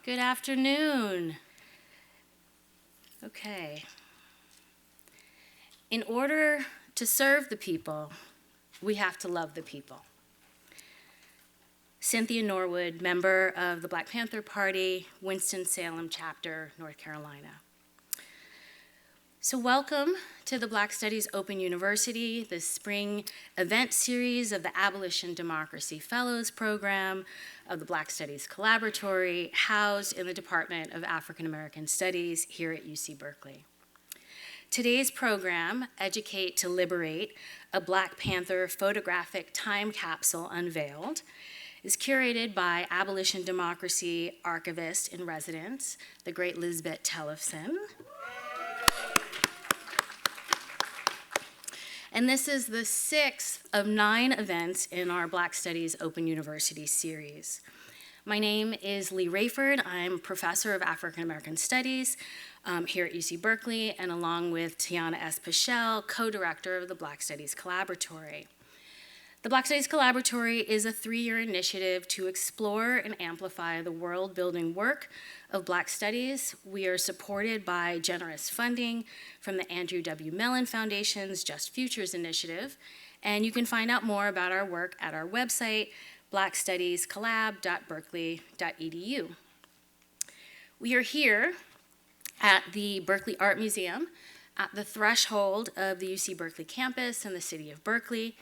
Good afternoon. Okay. In order to serve the people, we have to love the people. Cynthia Norwood, member of the Black Panther Party, Winston-Salem chapter, North Carolina. So welcome to the Black Studies Open University, the spring event series of the Abolition Democracy Fellows Program of the Black Studies Collaboratory, housed in the Department of African American Studies here at UC Berkeley. Today's program, Educate to Liberate, a Black Panther photographic time capsule unveiled, is curated by Abolition Democracy archivist in residence, the great Lisbeth Tellefson. And this is the 6th of 9 events in our Black Studies Open University series. My name is Lee Rayford. I'm professor of African American Studies here at UC Berkeley, and along with Tiana S. Pichel, co-director of the Black Studies Collaboratory. The Black Studies Collaboratory is a 3-year initiative to explore and amplify the world-building work of Black Studies. We are supported by generous funding from the Andrew W. Mellon Foundation's Just Futures initiative, and you can find out more about our work at our website, blackstudiescollab.berkeley.edu. We are here at the Berkeley Art Museum at the threshold of the UC Berkeley campus in the city of Berkeley.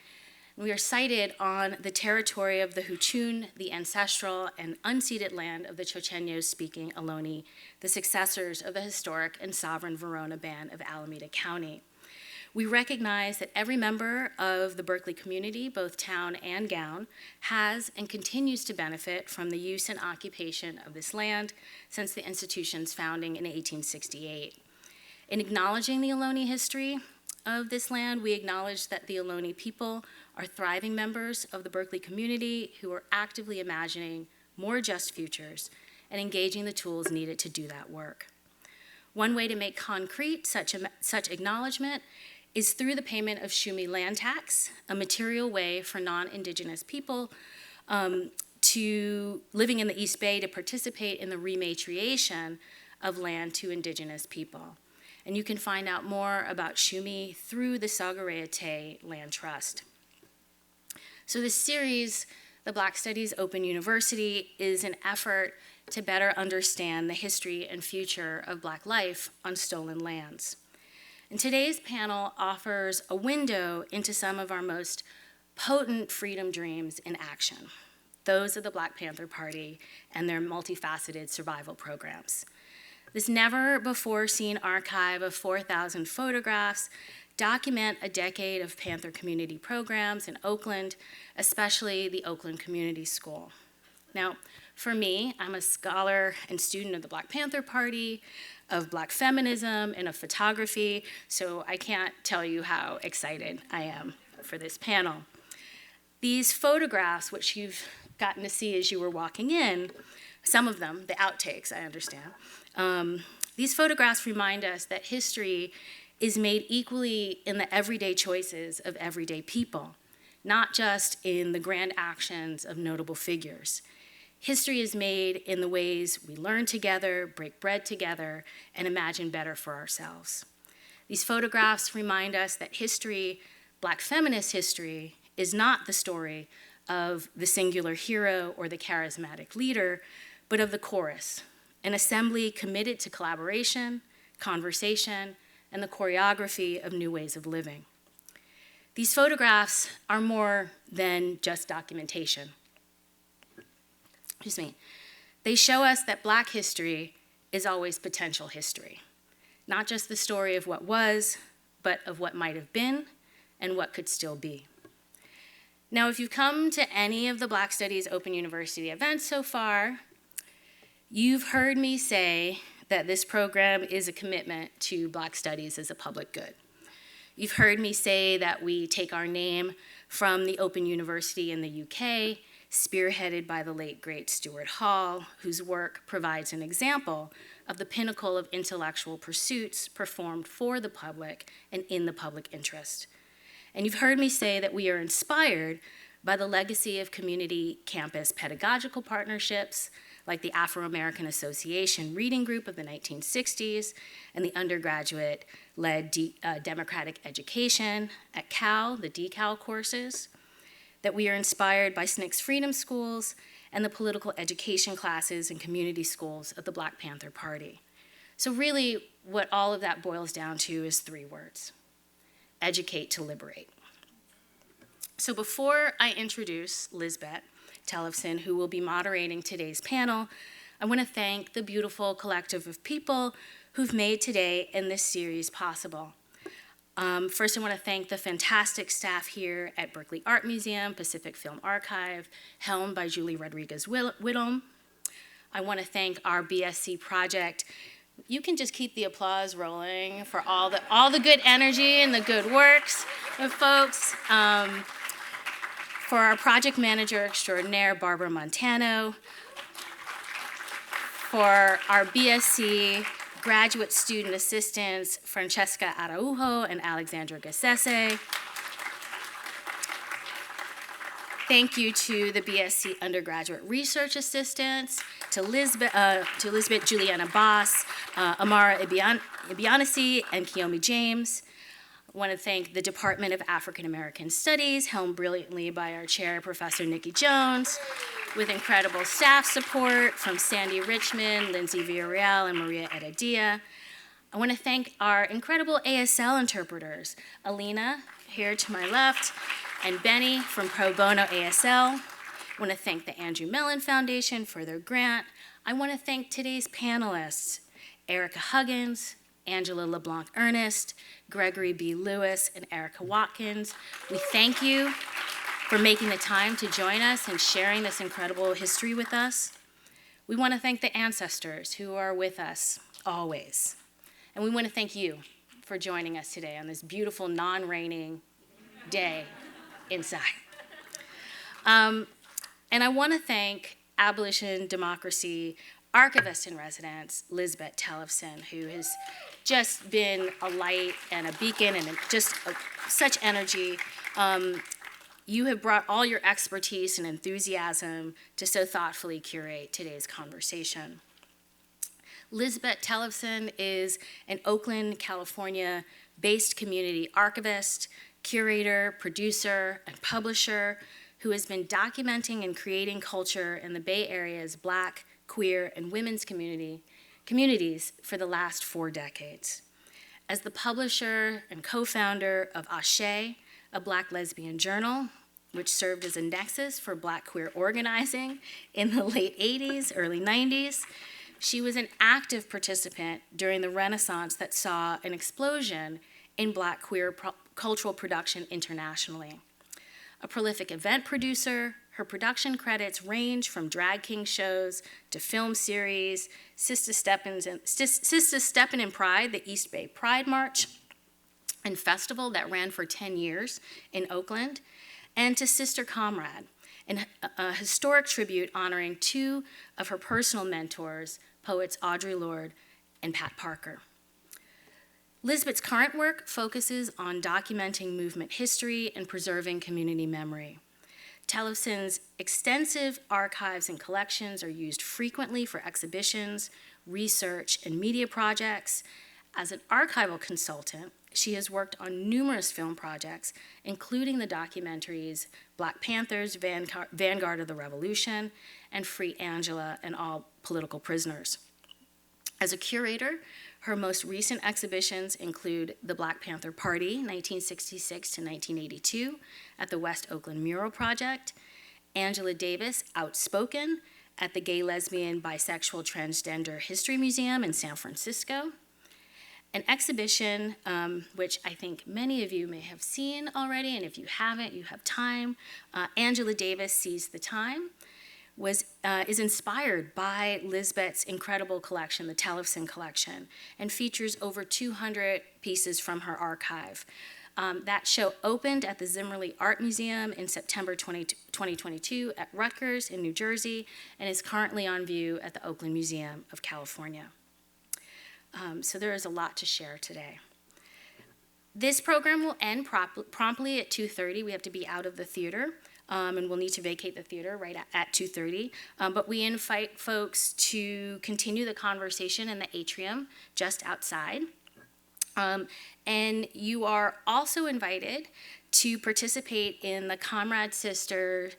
We are sited on the territory of the Huchun, the ancestral and unceded land of the Chochenyo-speaking Ohlone, the successors of the historic and sovereign Verona Band of Alameda County. We recognize that every member of the Berkeley community, both town and gown, has and continues to benefit from the use and occupation of this land since the institution's founding in 1868. In acknowledging the Ohlone history of this land, we acknowledge that the Ohlone people are thriving members of the Berkeley community who are actively imagining more just futures and engaging the tools needed to do that work. One way to make concrete such acknowledgement is through the payment of Shumi land tax, a material way for non-Indigenous people to living in the East Bay to participate in the rematriation of land to Indigenous people. And you can find out more about Shumi through the Sagareyate Land Trust. So this series, the Black Studies Open University, is an effort to better understand the history and future of Black life on stolen lands. And today's panel offers a window into some of our most potent freedom dreams in action, those of the Black Panther Party and their multifaceted survival programs. This never-before-seen archive of 4,000 photographs document a decade of Panther community programs in Oakland, especially the Oakland Community School. Now, for me, I'm a scholar and student of the Black Panther Party, of Black feminism, and of photography, so I can't tell you how excited I am for this panel. These photographs, which you've gotten to see as you were walking in, some of them, the outtakes, I understand, these photographs remind us that history is made equally in the everyday choices of everyday people, not just in the grand actions of notable figures. History is made in the ways we learn together, break bread together, and imagine better for ourselves. These photographs remind us that history, Black feminist history, is not the story of the singular hero or the charismatic leader, but of the chorus, an assembly committed to collaboration, conversation, and the choreography of new ways of living. These photographs are more than just documentation. They show us that Black history is always potential history, not just the story of what was, but of what might have been and what could still be. Now, if you've come to any of the Black Studies Open University events so far, you've heard me say that this program is a commitment to Black studies as a public good. You've heard me say that we take our name from the Open University in the UK, spearheaded by the late, great Stuart Hall, whose work provides an example of the pinnacle of intellectual pursuits performed for the public and in the public interest. And you've heard me say that we are inspired by the legacy of community campus pedagogical partnerships like the Afro-American Association Reading Group of the 1960s and the undergraduate-led democratic education at Cal, the DeCal courses, that we are inspired by SNCC's Freedom Schools and the political education classes and community schools of the Black Panther Party. So really, what all of that boils down to is 3 words: educate to liberate. So before I introduce Lisbeth Tellefsen, who will be moderating today's panel, I want to thank the beautiful collective of people who've made today and this series possible. First, I want to thank the fantastic staff here at Berkeley Art Museum, Pacific Film Archive, helmed by Julie Rodriguez-Whittom. I want to thank our BSC project. You can just keep the applause rolling for all the good energy and the good works of folks. For our project manager extraordinaire, Barbara Montano. For our BSc graduate student assistants, Francesca Araujo and Alexandra Gassese. Thank you to the BSc undergraduate research assistants, to Lisbeth Juliana Boss, Amara Ibianisi, and Kiyomi James. I want to thank the Department of African American Studies, helmed brilliantly by our chair, Professor Nikki Jones, with incredible staff support from Sandy Richmond, Lindsay Villarreal, and Maria Heredia. I want to thank our incredible ASL interpreters, Alina, here to my left, and Benny from Pro Bono ASL. I want to thank the Andrew Mellon Foundation for their grant. I want to thank today's panelists, Erica Huggins, Angela LeBlanc Ernest, Gregory B. Lewis, and Erica Watkins. We thank you for making the time to join us and sharing this incredible history with us. We want to thank the ancestors who are with us always. And we want to thank you for joining us today on this beautiful non-raining day inside. And I want to thank Abolition Democracy Archivist in Residence, Lisbeth Tellefsen, who has just been a light and a beacon and such energy. You have brought all your expertise and enthusiasm to so thoughtfully curate today's conversation. Lisbeth Tellefsen is an Oakland, California-based community archivist, curator, producer, and publisher who has been documenting and creating culture in the Bay Area's Black, queer, and women's communities for the last 4 decades. As the publisher and co-founder of Ashe, a Black lesbian journal, which served as a nexus for Black queer organizing in the late 80s, early 90s, she was an active participant during the Renaissance that saw an explosion in Black queer cultural production internationally. A prolific event producer, her production credits range from drag king shows to film series, Sister Steppin' in Pride, the East Bay Pride March and Festival that ran for 10 years in Oakland, and to Sister Comrade, a historic tribute honoring 2 of her personal mentors, poets Audre Lorde and Pat Parker. Lisbeth's current work focuses on documenting movement history and preserving community memory. Tellefsen's extensive archives and collections are used frequently for exhibitions, research, and media projects. As an archival consultant, she has worked on numerous film projects, including the documentaries Black Panthers, Vanguard of the Revolution, and Free Angela and All Political Prisoners. As a curator, her most recent exhibitions include the Black Panther Party, 1966 to 1982, at the West Oakland Mural Project, Angela Davis, Outspoken, at the Gay, Lesbian, Bisexual, Transgender History Museum in San Francisco, an exhibition which I think many of you may have seen already, and if you haven't, you have time. Angela Davis Sees the Time is inspired by Lisbeth's incredible collection, the Tellefsen Collection, and features over 200 pieces from her archive. That show opened at the Zimmerly Art Museum in September 2022 at Rutgers in New Jersey and is currently on view at the Oakland Museum of California. So there is a lot to share today. This program will end promptly at 2:30. We have to be out of the theater. and we'll need to vacate the theater right at 2:30. But we invite folks to continue the conversation in the atrium just outside. And you are also invited to participate in the Comrade Sister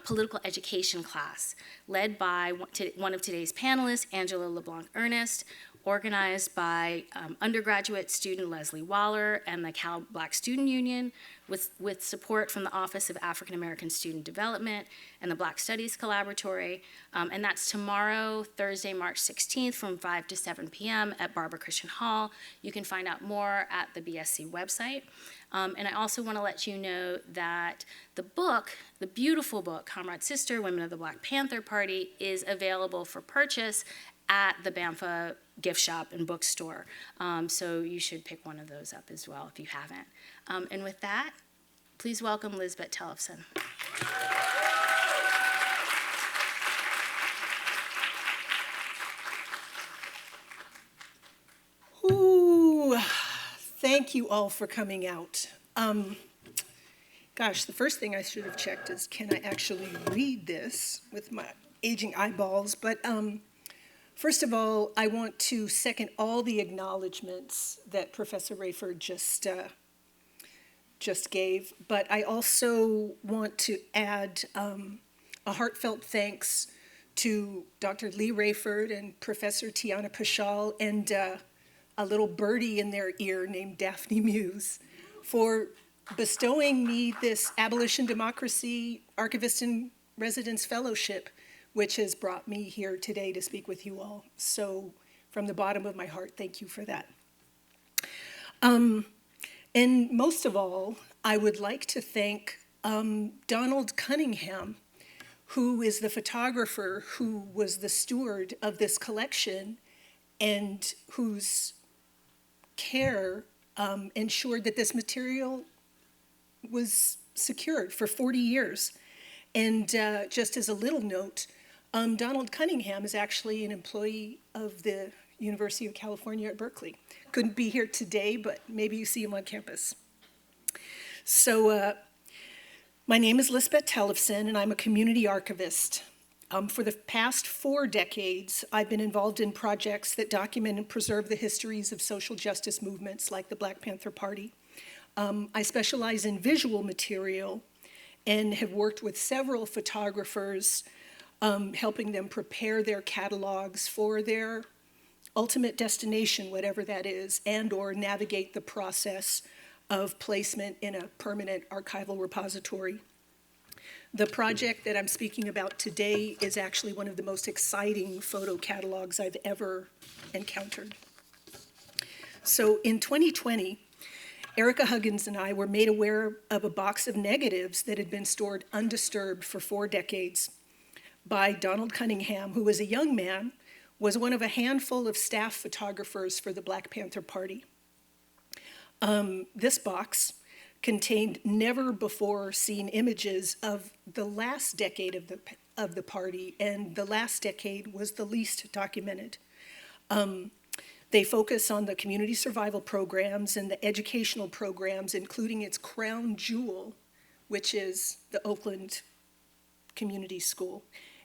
political education class, led by one of today's panelists, Angela LeBlanc Ernest, organized by undergraduate student Leslie Waller and the Cal Black Student Union, with support from the Office of African American Student Development and the Black Studies Collaboratory. And that's tomorrow, Thursday, March 16th, from 5 to 7 p.m. at Barbara Christian Hall. You can find out more at the BSC website. And I also want to let you know that the book, the beautiful book, Comrade Sister, Women of the Black Panther Party, is available for purchase at the BAMFA gift shop and bookstore. So you should pick one of those up as well if you haven't. And with that, please welcome Lisbeth Tellefsen. Ooh, thank you all for coming out. Gosh, the first thing I should have checked is, can I actually read this with my aging eyeballs? But first of all, I want to second all the acknowledgments that Professor Rayford just gave, but I also want to add a heartfelt thanks to Dr. Lee Rayford and Professor Tiana Pashal and a little birdie in their ear named Daphne Muse for bestowing me this Abolition Democracy Archivist in Residence Fellowship, which has brought me here today to speak with you all. So from the bottom of my heart, thank you for that. And most of all, I would like to thank Donald Cunningham, who is the photographer who was the steward of this collection and whose care ensured that this material was secured for 40 years. And just as a little note, Donald Cunningham is actually an employee of the University of California at Berkeley. Couldn't be here today, but maybe you see him on campus. So my name is Lisbeth Tellefsen, and I'm a community archivist. For the past 4 decades, I've been involved in projects that document and preserve the histories of social justice movements like the Black Panther Party. I specialize in visual material and have worked with several photographers, helping them prepare their catalogs for their ultimate destination, whatever that is, and or navigate the process of placement in a permanent archival repository. The project that I'm speaking about today is actually one of the most exciting photo catalogs I've ever encountered. So in 2020, Erica Huggins and I were made aware of a box of negatives that had been stored undisturbed for 4 decades by Donald Cunningham, who was a young man, was one of a handful of staff photographers for the Black Panther Party. This box contained never before seen images of the last decade of the party, and the last decade was the least documented. They focus on the community survival programs and the educational programs, including its crown jewel, which is the Oakland Community School.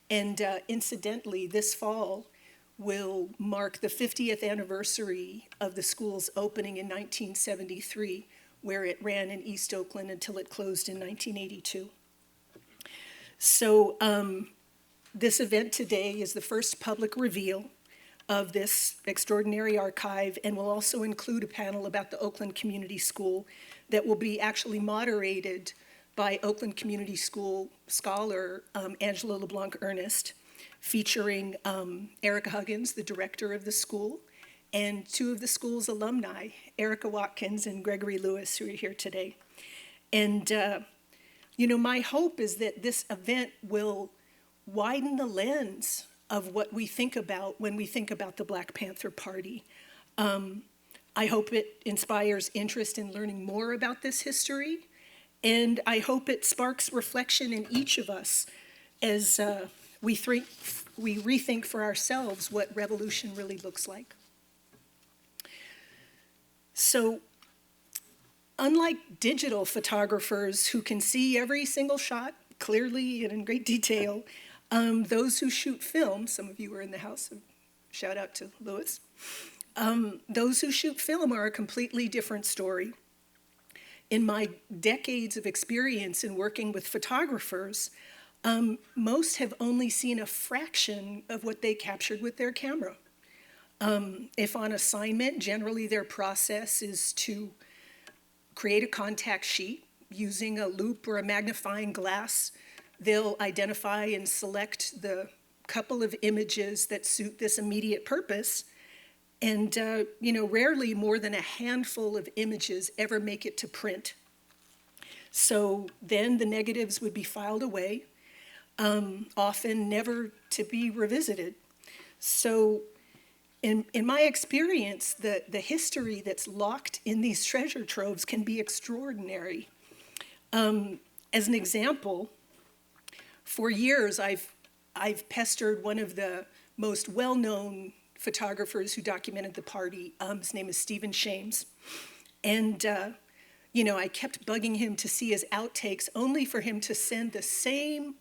And incidentally, this fall will mark the 50th anniversary of the school's opening in 1973, where it ran in East Oakland until it closed in 1982. So this event today is the first public reveal of this extraordinary archive, and will also include a panel about the Oakland Community School that will be actually moderated by Oakland Community School scholar Angela LeBlanc Ernest, featuring Erica Huggins, the director of the school, and 2 of the school's alumni, Erica Watkins and Gregory Lewis, who are here today. And, my hope is that this event will widen the lens of what we think about when we think about the Black Panther Party. I hope it inspires interest in learning more about this history, and I hope it sparks reflection in each of us as we rethink for ourselves what revolution really looks like. So, unlike digital photographers who can see every single shot clearly and in great detail. Those who shoot film, some of you are in the house, so shout out to Louis. Those who shoot film are a completely different story. In my decades of experience in working with photographers, most have only seen a fraction of what they captured with their camera. If on assignment, generally their process is to create a contact sheet using a loupe or a magnifying glass. They'll identify and select the couple of images that suit this immediate purpose. And, rarely more than a handful of images ever make it to print. So then the negatives would be filed away, often never to be revisited. So in my experience, the history that's locked in these treasure troves can be extraordinary. As an example, for years I've pestered one of the most well-known photographers who documented the party. His name is Stephen Shames. And, I kept bugging him to see his outtakes, only for him to send the same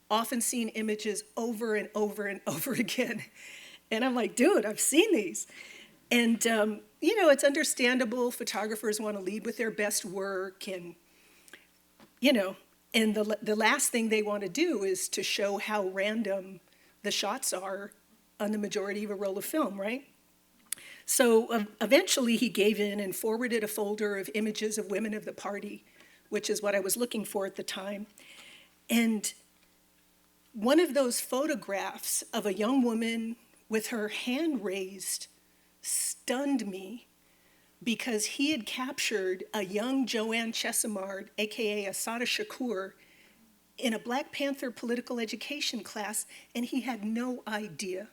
often seen images over and over and over again. And I'm like, dude, I've seen these. And, it's understandable. Photographers want to lead with their best work. And, and the last thing they want to do is to show how random the shots are on the majority of a roll of film, right? So eventually he gave in and forwarded a folder of images of women of the party, which is what I was looking for at the time. And one of those photographs of a young woman with her hand raised stunned me, because he had captured a young Joanne Chesimard, AKA Assata Shakur, in a Black Panther political education class, and he had no idea.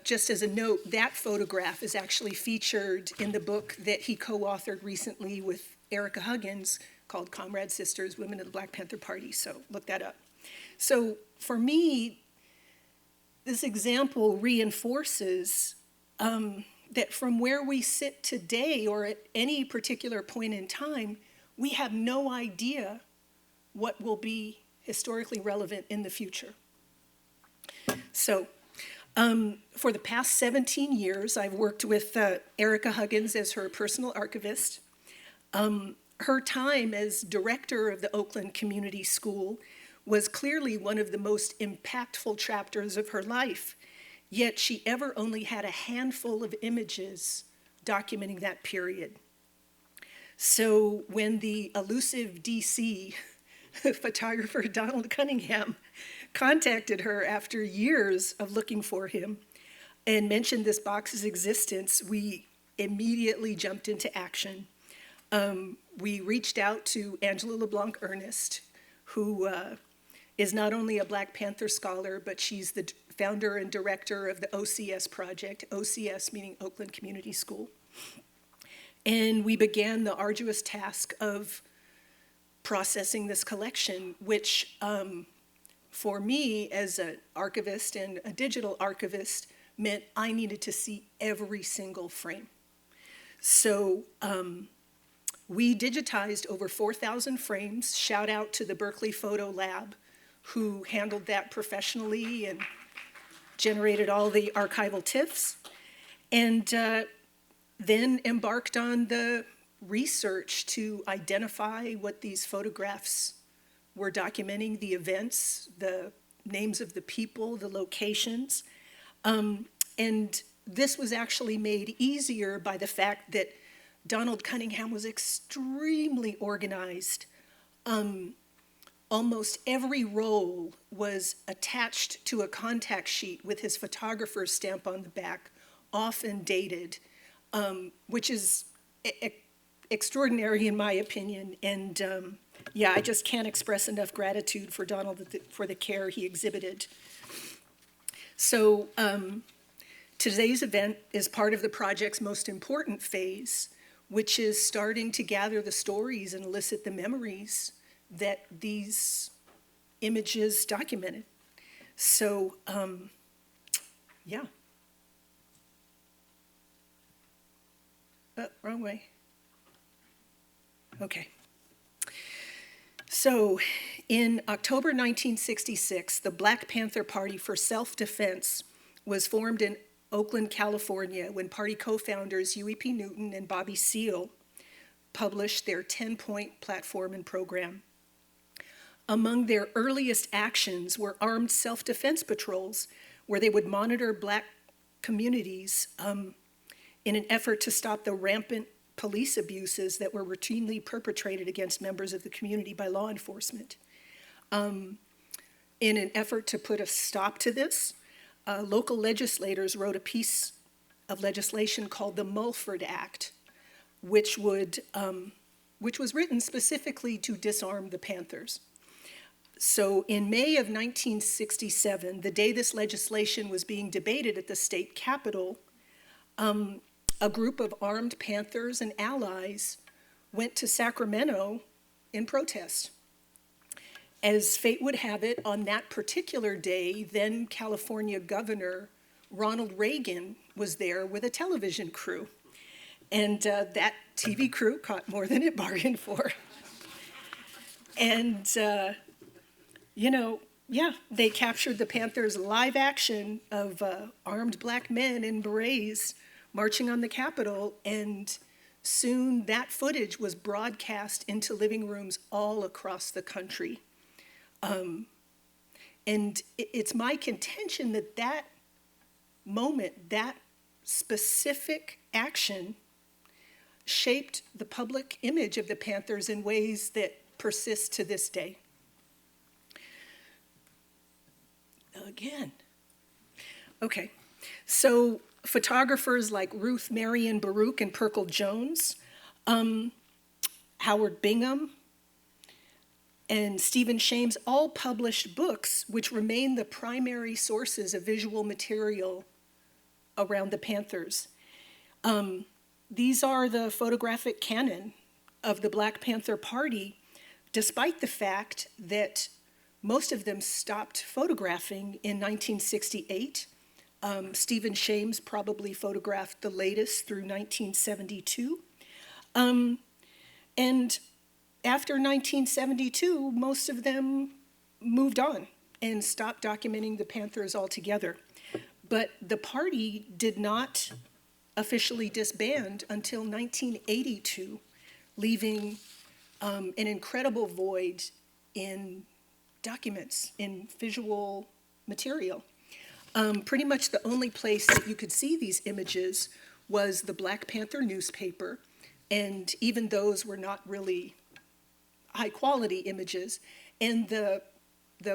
Just as a note, that photograph is actually featured in the book that he co-authored recently with Erica Huggins called Comrade Sisters, Women of the Black Panther Party, so look that up. So for me, this example reinforces that from where we sit today or at any particular point in time, we have no idea what will be historically relevant in the future. So for the past 17 years, I've worked with Erica Huggins as her personal archivist. Her time as director of the Oakland Community School was clearly one of the most impactful chapters of her life, yet she ever only had a handful of images documenting that period. So when the elusive DC photographer Donald Cunningham contacted her after years of looking for him and mentioned this box's existence, we immediately jumped into action. We reached out to Angela LeBlanc Ernest, who is not only a Black Panther scholar, but she's the founder and director of the OCS project, OCS meaning Oakland Community School. And we began the arduous task of processing this collection, which for me as an archivist and a digital archivist meant I needed to see every single frame. So we digitized over 4,000 frames. Shout out to the Berkeley Photo Lab, who handled that professionally and generated all the archival TIFFs, and then embarked on the research to identify what these photographs were documenting, the events, the names of the people, the locations. And this was actually made easier by the fact that Donald Cunningham was extremely organized. Almost every roll was attached to a contact sheet with his photographer's stamp on the back, often dated, which is extraordinary in my opinion. And I just can't express enough gratitude for Donald for the care he exhibited. So today's event is part of the project's most important phase, which is starting to gather the stories and elicit the memories that these images documented. So, yeah. Wrong way. Okay. So, in October 1966, the Black Panther Party for Self-Defense was formed in Oakland, California, when party co-founders Huey P. Newton and Bobby Seale published their 10-point platform and program. Among their earliest actions were armed self-defense patrols, where they would monitor Black communities in an effort to stop the rampant police abuses that were routinely perpetrated against members of the community by law enforcement. In an effort to put a stop to this, local legislators wrote a piece of legislation called the Mulford Act, which was written specifically to disarm the Panthers. So in May of 1967, the day this legislation was being debated at the state capitol, a group of armed Panthers and allies went to Sacramento in protest. As fate would have it, on that particular day, then California Governor Ronald Reagan was there with a television crew. And that TV crew caught more than it bargained for. And, they captured the Panthers' live action of armed Black men in berets marching on the Capitol, and soon that footage was broadcast into living rooms all across the country. And it's my contention that that moment, that specific action, shaped the public image of the Panthers in ways that persist to this day. Again. Okay, so photographers like Ruth Marion Baruch and Perkle Jones, Howard Bingham, and Stephen Shames all published books which remain the primary sources of visual material around the Panthers. These are the photographic canon of the Black Panther Party, despite the fact that most of them stopped photographing in 1968. Stephen Shames probably photographed the latest through 1972. And after 1972, most of them moved on and stopped documenting the Panthers altogether. But the party did not officially disband until 1982, leaving an incredible void in documents, in visual material. Pretty much the only place that you could see these images was the Black Panther newspaper, and even those were not really high-quality images, and the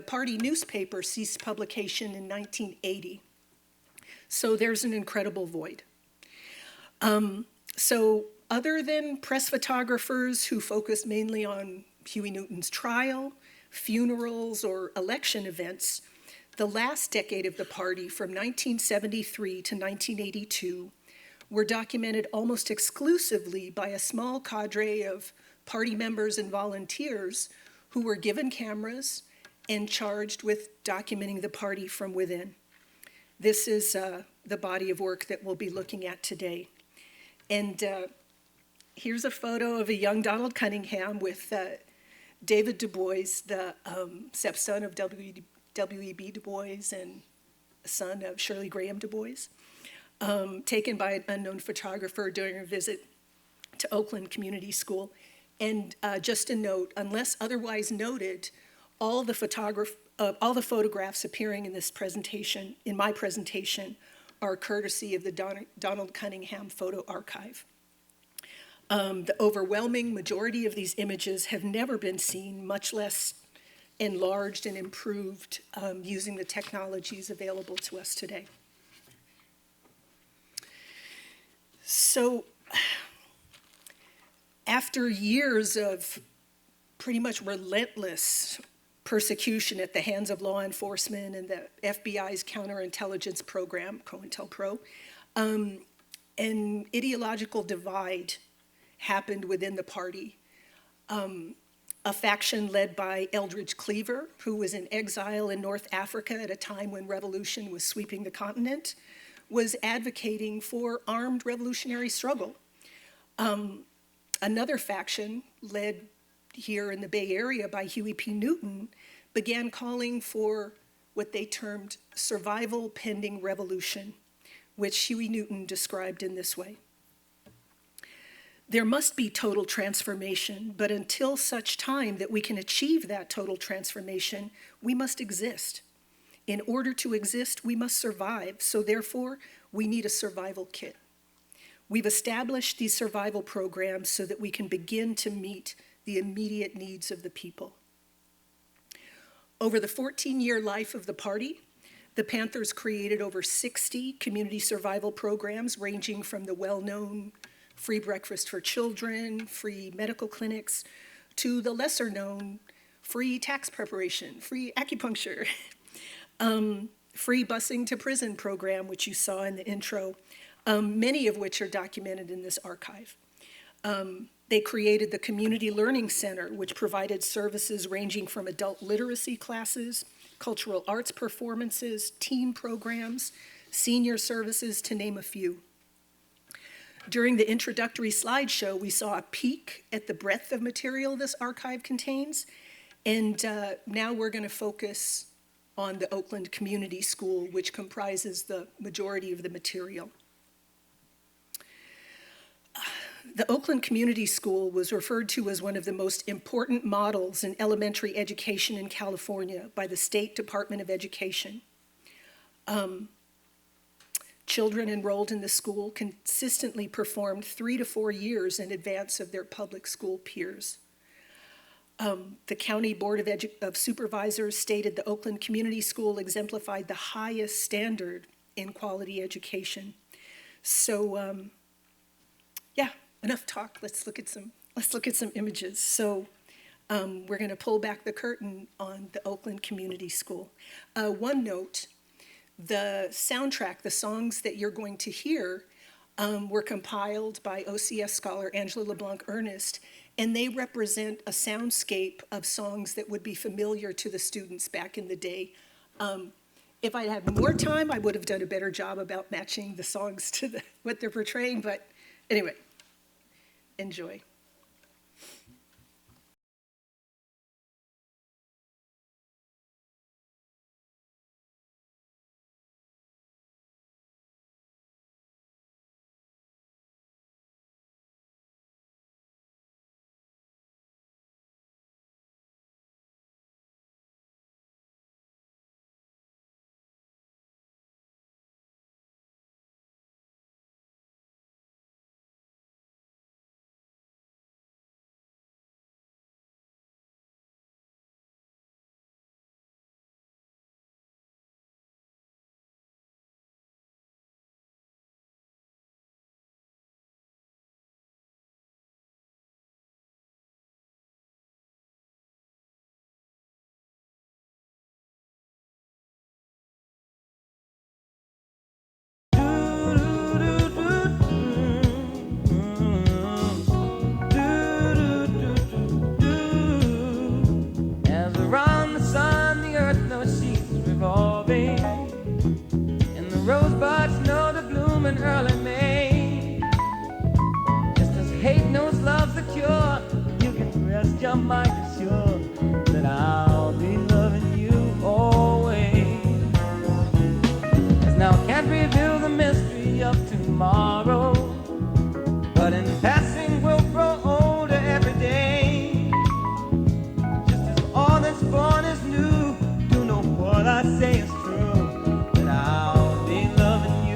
party newspaper ceased publication in 1980. So there's an incredible void. So other than press photographers who focused mainly on Huey Newton's trial, funerals, or election events, the last decade of the party, from 1973 to 1982, were documented almost exclusively by a small cadre of party members and volunteers who were given cameras and charged with documenting the party from within. This is the body of work that we'll be looking at today. And here's a photo of a young Donald Cunningham with David Du Bois, the stepson of W.E.B. Du Bois and son of Shirley Graham Du Bois, taken by an unknown photographer during a visit to Oakland Community School. And just a note, unless otherwise noted, all the photographs appearing in this presentation, in my presentation, are courtesy of the Donald Cunningham Photo Archive. The overwhelming majority of these images have never been seen, much less enlarged and improved using the technologies available to us today. So, after years of pretty much relentless persecution at the hands of law enforcement and the FBI's counterintelligence program, COINTELPRO, an ideological divide happened within the party. A faction led by Eldridge Cleaver, who was in exile in North Africa at a time when revolution was sweeping the continent, was advocating for armed revolutionary struggle. Another faction, led here in the Bay Area by Huey P. Newton, began calling for what they termed survival pending revolution, which Huey Newton described in this way. There must be total transformation, but until such time that we can achieve that total transformation, we must exist. In order to exist, we must survive, so therefore, we need a survival kit. We've established these survival programs so that we can begin to meet the immediate needs of the people. Over the 14-year life of the party, the Panthers created over 60 community survival programs ranging from the well-known free breakfast for children, free medical clinics, to the lesser-known free tax preparation, free acupuncture, free busing to prison program, which you saw in the intro, many of which are documented in this archive. They created the Community Learning Center, which provided services ranging from adult literacy classes, cultural arts performances, teen programs, senior services, to name a few. During the introductory slideshow, we saw a peek at the breadth of material this archive contains, and now we're going to focus on the Oakland Community School, which comprises the majority of the material. The Oakland Community School was referred to as one of the most important models in elementary education in California by the State Department of Education. Children enrolled in the school consistently performed 3 to 4 years in advance of their public school peers. The County Board of Supervisors stated the Oakland Community School exemplified the highest standard in quality education. So, yeah, enough talk. Let's look at some images. So, we're going to pull back the curtain on the Oakland Community School. One note. The soundtrack, the songs that you're going to hear, were compiled by OCS scholar Angela LeBlanc Ernest, and they represent a soundscape of songs that would be familiar to the students back in the day. If I had more time, I would have done a better job about matching the songs to what they're portraying, but anyway, enjoy. Early May, just as hate knows love's the cure, you can rest your mind assured that I'll be loving you always. As now I can't reveal the mystery of tomorrow, but in passing we'll grow older every day. Just as all that's born is new, you know what I say is true, that I'll be loving you.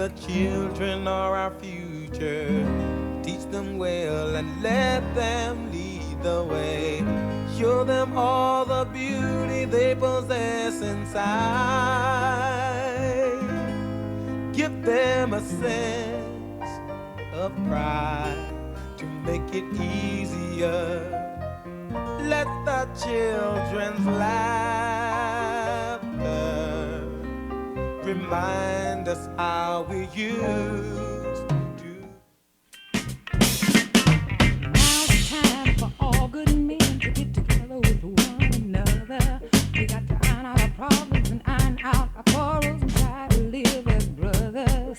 the children are our future. Teach them well and let them lead the way. Show them all the beauty they possess inside. Give them a sense of pride to make it easier. Let the children's laughter remind us how we used to. Now it's time for all good men to get together with one another. We got to iron out our problems and iron out our quarrels and try to live as brothers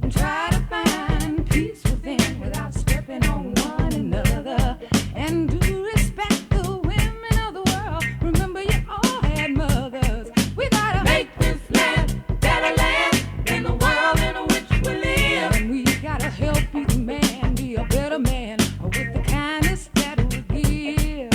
and try to find peace within without stepping on one another. And do respect the women of the world. Remember, you all had mothers. We gotta make this land better land than the world in which we live. And we gotta help each man be a better man with the kindness that we give.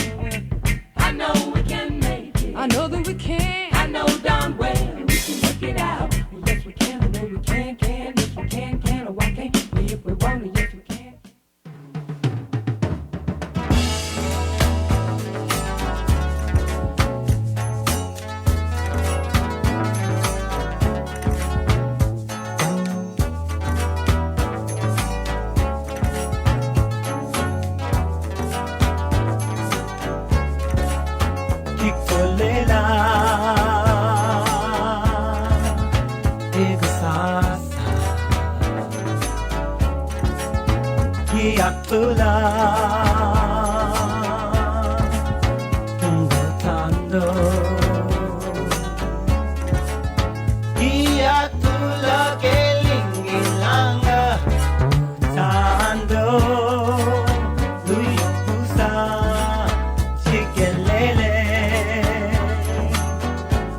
I know we can make it. I know that we can. I know darn well we can work it out. Yes, we can. I know we can. Yes, we can. Oh, why can't we if we want to? Yes, we can. Kikolela Igasasa Kiakula Tungotando Kiatula Kelingilanga Tando Luipusa Chikelele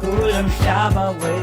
Kulam Shaba way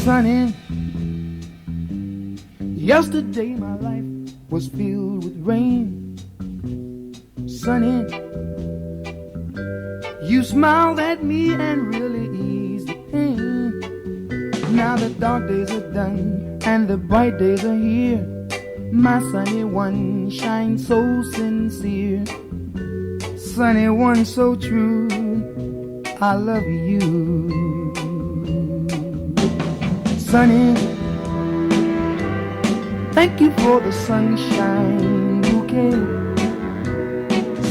Sunny, yesterday my life was filled with rain. Sunny, you smiled at me and really eased the pain. Now the dark days are done and the bright days are here. My sunny one shines so sincere. Sunny one so true, I love you. Sunny, thank you for the sunshine bouquet.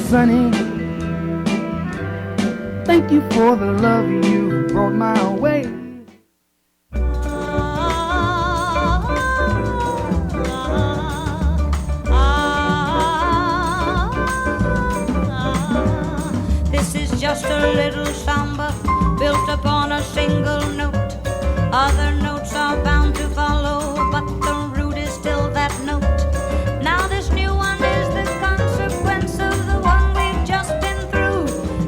Sunny, thank you for the love you brought my way. This is just a little samba built upon a single note. Other notes are bound to follow, but the root is still that note. Now this new one is the consequence of the one we've just been through,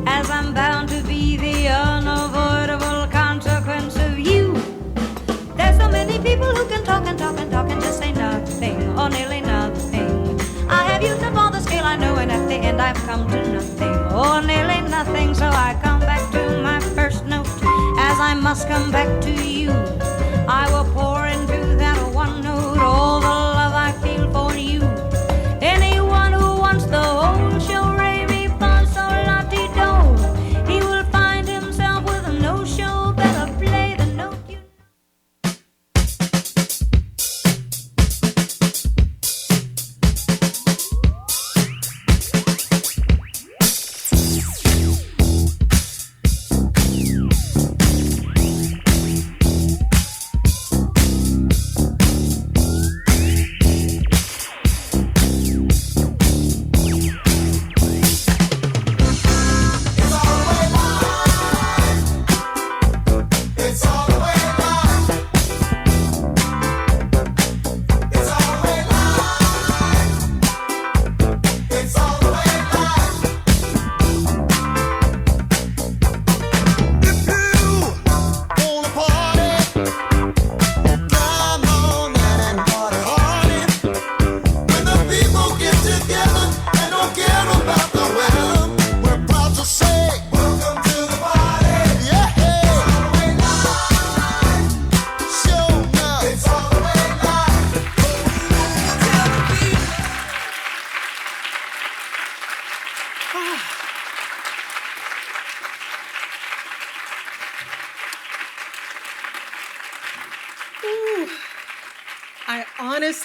as I'm bound to be the unavoidable consequence of you. There's so many people who can talk and talk and talk and just say nothing, or nearly nothing. I have used up all the skill I know, and at the end I've come to nothing, or nearly nothing. So I come back to my first note, as I must come back to you. I will pour into that one note all the love I feel for you. Anyone who wants the whole show, re mi fa sol la ti do, he will find himself with a no show. Better play the note you know.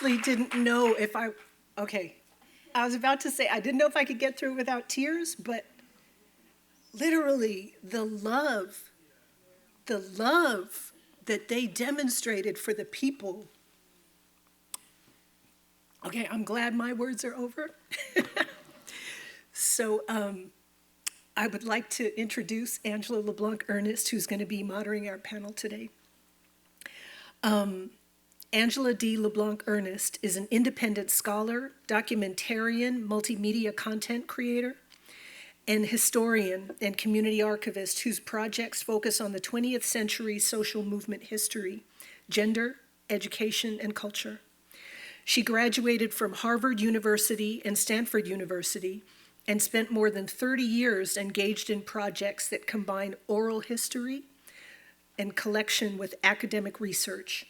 honestly didn't know if okay, I was about to say, I didn't know if I could get through without tears, but literally the love that they demonstrated for the people. Okay, I'm glad my words are over. So I would like to introduce Angela LeBlanc Ernest, who's going to be moderating our panel today. Angela D. LeBlanc Ernest is an independent scholar, documentarian, multimedia content creator, and historian and community archivist whose projects focus on the 20th century social movement history, gender, education, and culture. She graduated from Harvard University and Stanford University and spent more than 30 years engaged in projects that combine oral history and collection with academic research.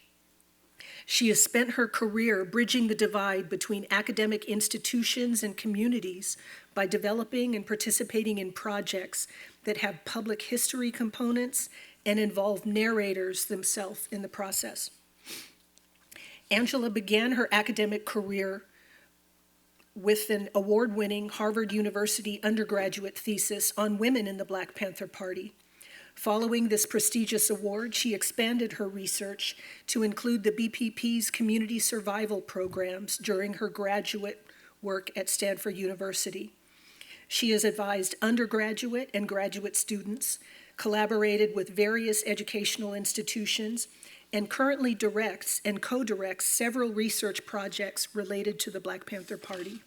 She has spent her career bridging the divide between academic institutions and communities by developing and participating in projects that have public history components and involve narrators themselves in the process. Angela began her academic career with an award-winning Harvard University undergraduate thesis on women in the Black Panther Party. Following this prestigious award, she expanded her research to include the BPP's community survival programs during her graduate work at Stanford University. She has advised undergraduate and graduate students, collaborated with various educational institutions, and currently directs and co-directs several research projects related to the Black Panther Party.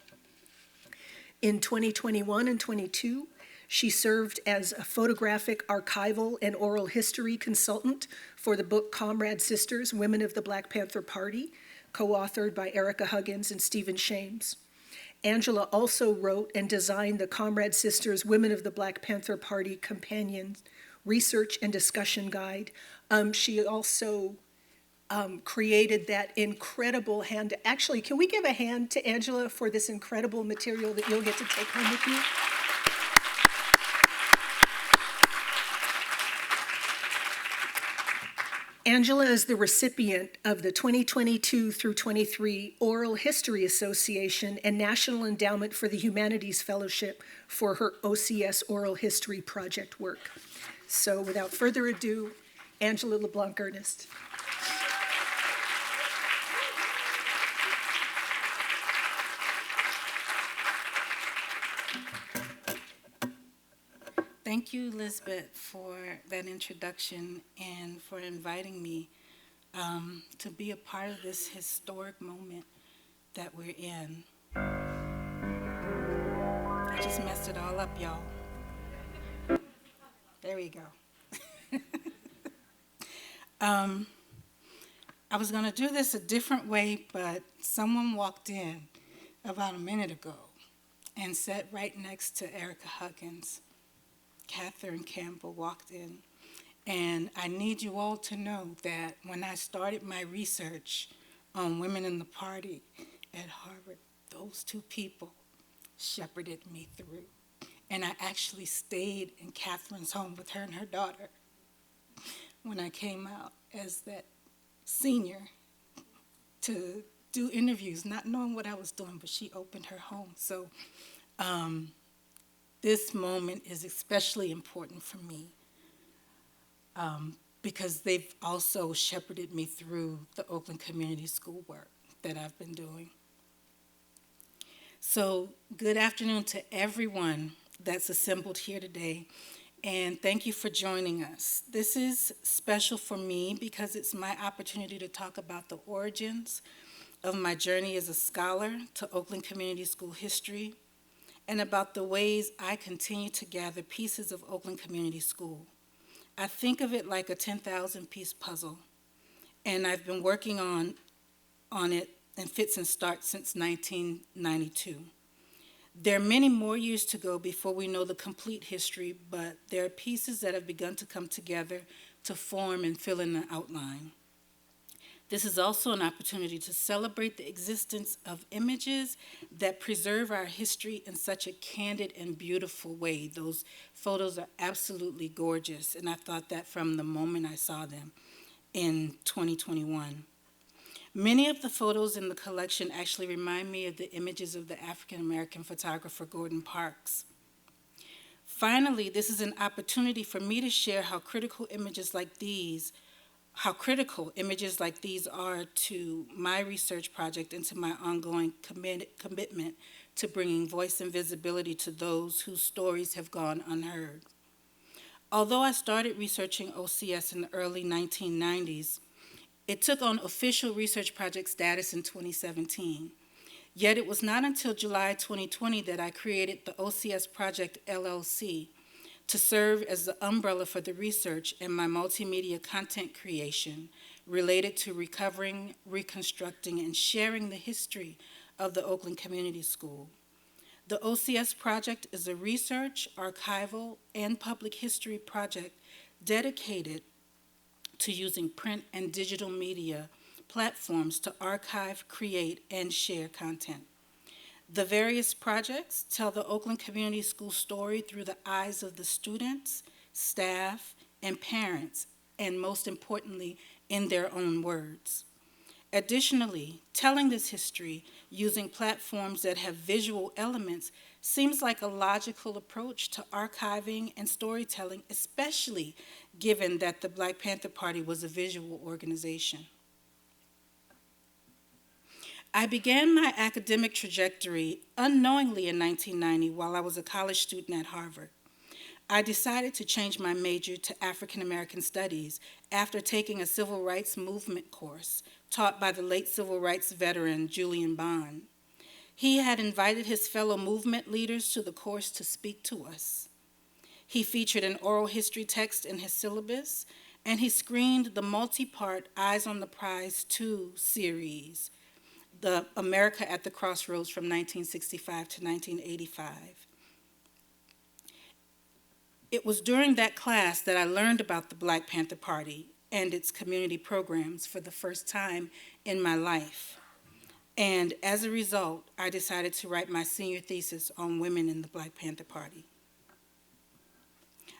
In 2021 and 22, she served as a photographic, archival, and oral history consultant for the book Comrade Sisters, Women of the Black Panther Party, co-authored by Erica Huggins and Stephen Shames. Angela also wrote and designed the Comrade Sisters, Women of the Black Panther Party companion research and discussion guide. She also created that incredible hand. Actually, can we give a hand to Angela for this incredible material that you'll get to take home with you? Angela is the recipient of the 2022 through 23 Oral History Association and National Endowment for the Humanities Fellowship for her OCS Oral History project work. So without further ado, Angela LeBlanc Ernest. Thank you, Lisbeth, for that introduction and for inviting me to be a part of this historic moment that we're in. I just messed it all up, y'all. There we go. I was going to do this a different way, but someone walked in about a minute ago and sat right next to Erica Huggins. Catherine Campbell walked in, and I need you all to know that when I started my research on women in the party at Harvard, those two people shepherded me through. And I actually stayed in Catherine's home with her and her daughter when I came out as that senior to do interviews, not knowing what I was doing, but she opened her home. So this moment is especially important for me because they've also shepherded me through the Oakland Community School work that I've been doing. So good afternoon to everyone that's assembled here today, and thank you for joining us. This is special for me because it's my opportunity to talk about the origins of my journey as a scholar to Oakland Community School history, and about the ways I continue to gather pieces of Oakland Community School. I think of it like a 10,000-piece puzzle, and I've been working on it in fits and starts since 1992. There are many more years to go before we know the complete history, but there are pieces that have begun to come together to form and fill in the outline. This is also an opportunity to celebrate the existence of images that preserve our history in such a candid and beautiful way. Those photos are absolutely gorgeous, and I thought that from the moment I saw them in 2021. Many of the photos in the collection actually remind me of the images of the African American photographer Gordon Parks. Finally, this is an opportunity for me to share how critical images like these are to my research project and to my ongoing commitment to bringing voice and visibility to those whose stories have gone unheard. Although I started researching OCS in the early 1990s, it took on official research project status in 2017. Yet it was not until July 2020 that I created the OCS Project LLC to serve as the umbrella for the research and my multimedia content creation related to recovering, reconstructing, and sharing the history of the Oakland Community School. The OCS Project is a research, archival, and public history project dedicated to using print and digital media platforms to archive, create, and share content. The various projects tell the Oakland Community School story through the eyes of the students, staff, and parents, and most importantly, in their own words. Additionally, telling this history using platforms that have visual elements seems like a logical approach to archiving and storytelling, especially given that the Black Panther Party was a visual organization. I began my academic trajectory unknowingly in 1990 while I was a college student at Harvard. I decided to change my major to African American Studies after taking a civil rights movement course taught by the late civil rights veteran Julian Bond. He had invited his fellow movement leaders to the course to speak to us. He featured an oral history text in his syllabus, and he screened the multi-part Eyes on the Prize 2 series, the America at the Crossroads from 1965 to 1985. It was during that class that I learned about the Black Panther Party and its community programs for the first time in my life. And as a result, I decided to write my senior thesis on women in the Black Panther Party.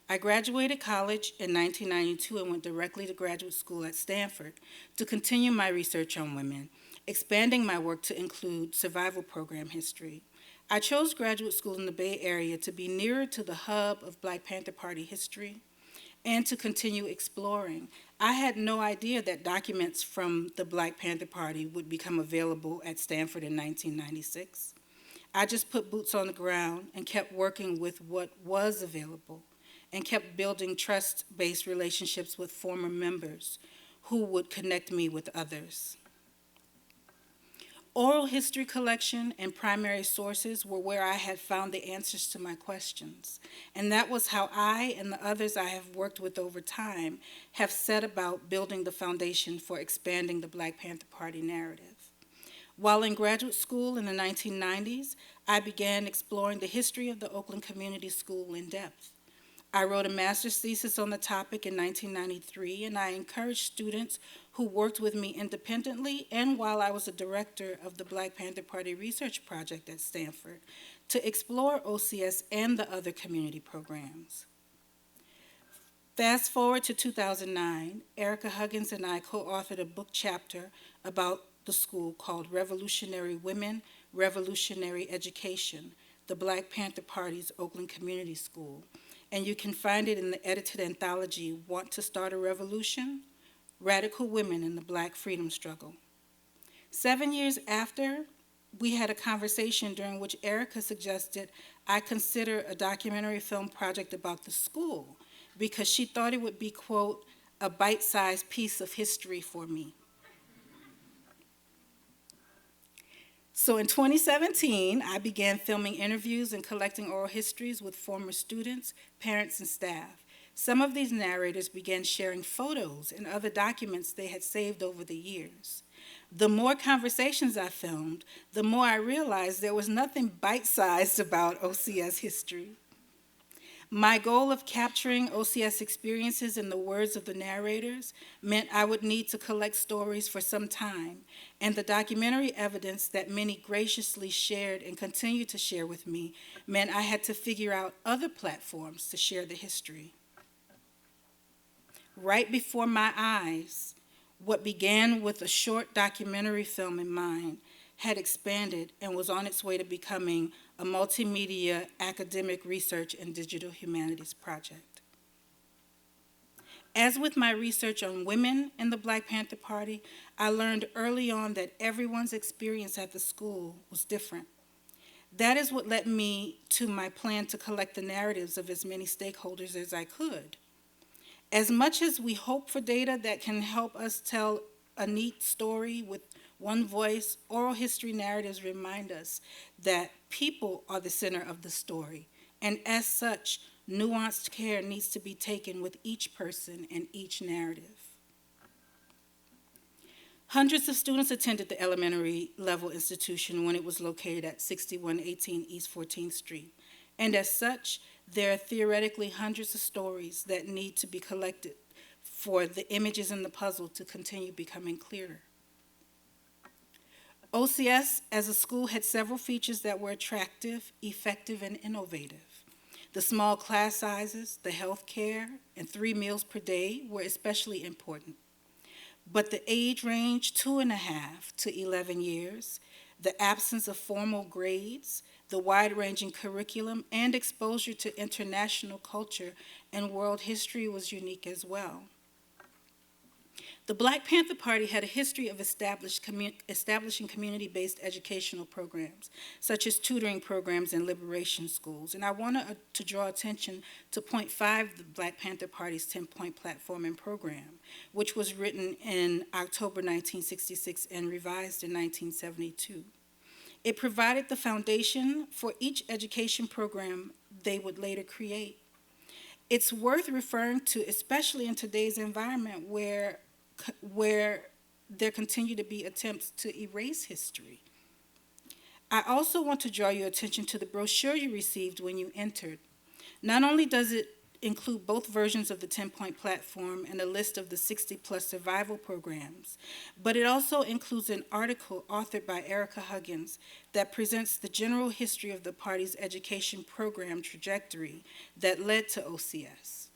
I graduated college in 1992 and went directly to graduate school at Stanford to continue my research on women, expanding my work to include survival program history. I chose graduate school in the Bay Area to be nearer to the hub of Black Panther Party history and to continue exploring. I had no idea that documents from the Black Panther Party would become available at Stanford in 1996. I just put boots on the ground and kept working with what was available and kept building trust-based relationships with former members who would connect me with others. Oral history collection and primary sources were where I had found the answers to my questions, and that was how I and the others I have worked with over time have set about building the foundation for expanding the Black Panther Party narrative. While in graduate school in the 1990s, I began exploring the history of the Oakland Community School in depth. I wrote a master's thesis on the topic in 1993, and I encouraged students who worked with me independently and while I was a director of the Black Panther Party Research Project at Stanford to explore OCS and the other community programs. Fast forward to 2009, Erica Huggins and I co-authored a book chapter about the school called Revolutionary Women, Revolutionary Education, the Black Panther Party's Oakland Community School. And you can find it in the edited anthology, Want to Start a Revolution? Radical Women in the Black Freedom Struggle. 7 years after, we had a conversation during which Erica suggested I consider a documentary film project about the school because she thought it would be, quote, a bite-sized piece of history for me. So in 2017, I began filming interviews and collecting oral histories with former students, parents, and staff. Some of these narrators began sharing photos and other documents they had saved over the years. The more conversations I filmed, the more I realized there was nothing bite-sized about OCS history. My goal of capturing OCS experiences in the words of the narrators meant I would need to collect stories for some time, and the documentary evidence that many graciously shared and continue to share with me meant I had to figure out other platforms to share the history. Right before my eyes, What began with a short documentary film in mind had expanded and was on its way to becoming a multimedia academic research and digital humanities project. As with my research on women in the Black Panther Party, I learned early on that everyone's experience at the school was different. That is what led me to my plan to collect the narratives of as many stakeholders as I could. As much as we hope for data that can help us tell a neat story with one voice, oral history narratives remind us that people are the center of the story, and as such, nuanced care needs to be taken with each person and each narrative. Hundreds of students attended the elementary level institution when it was located at 6118 East 14th Street, and as such, there are theoretically hundreds of stories that need to be collected for the images in the puzzle to continue becoming clearer. OCS as a school had several features that were attractive, effective, and innovative. The small class sizes, the health care, and 3 meals per day were especially important. But the age range 2.5 to 11 years, the absence of formal grades, the wide-ranging curriculum, and exposure to international culture and world history was unique as well. The Black Panther Party had a history of establishing community-based educational programs, such as tutoring programs and liberation schools. And I want to draw attention to point 5 of the Black Panther Party's 10-point platform and program, which was written in October 1966 and revised in 1972. It provided the foundation for each education program they would later create. It's worth referring to, especially in today's environment where there continue to be attempts to erase history. I also want to draw your attention to the brochure you received when you entered. Not only does it include both versions of the 10-point platform and a list of the 60-plus survival programs, but it also includes an article authored by Erica Huggins that presents the general history of the party's education program trajectory that led to OCS.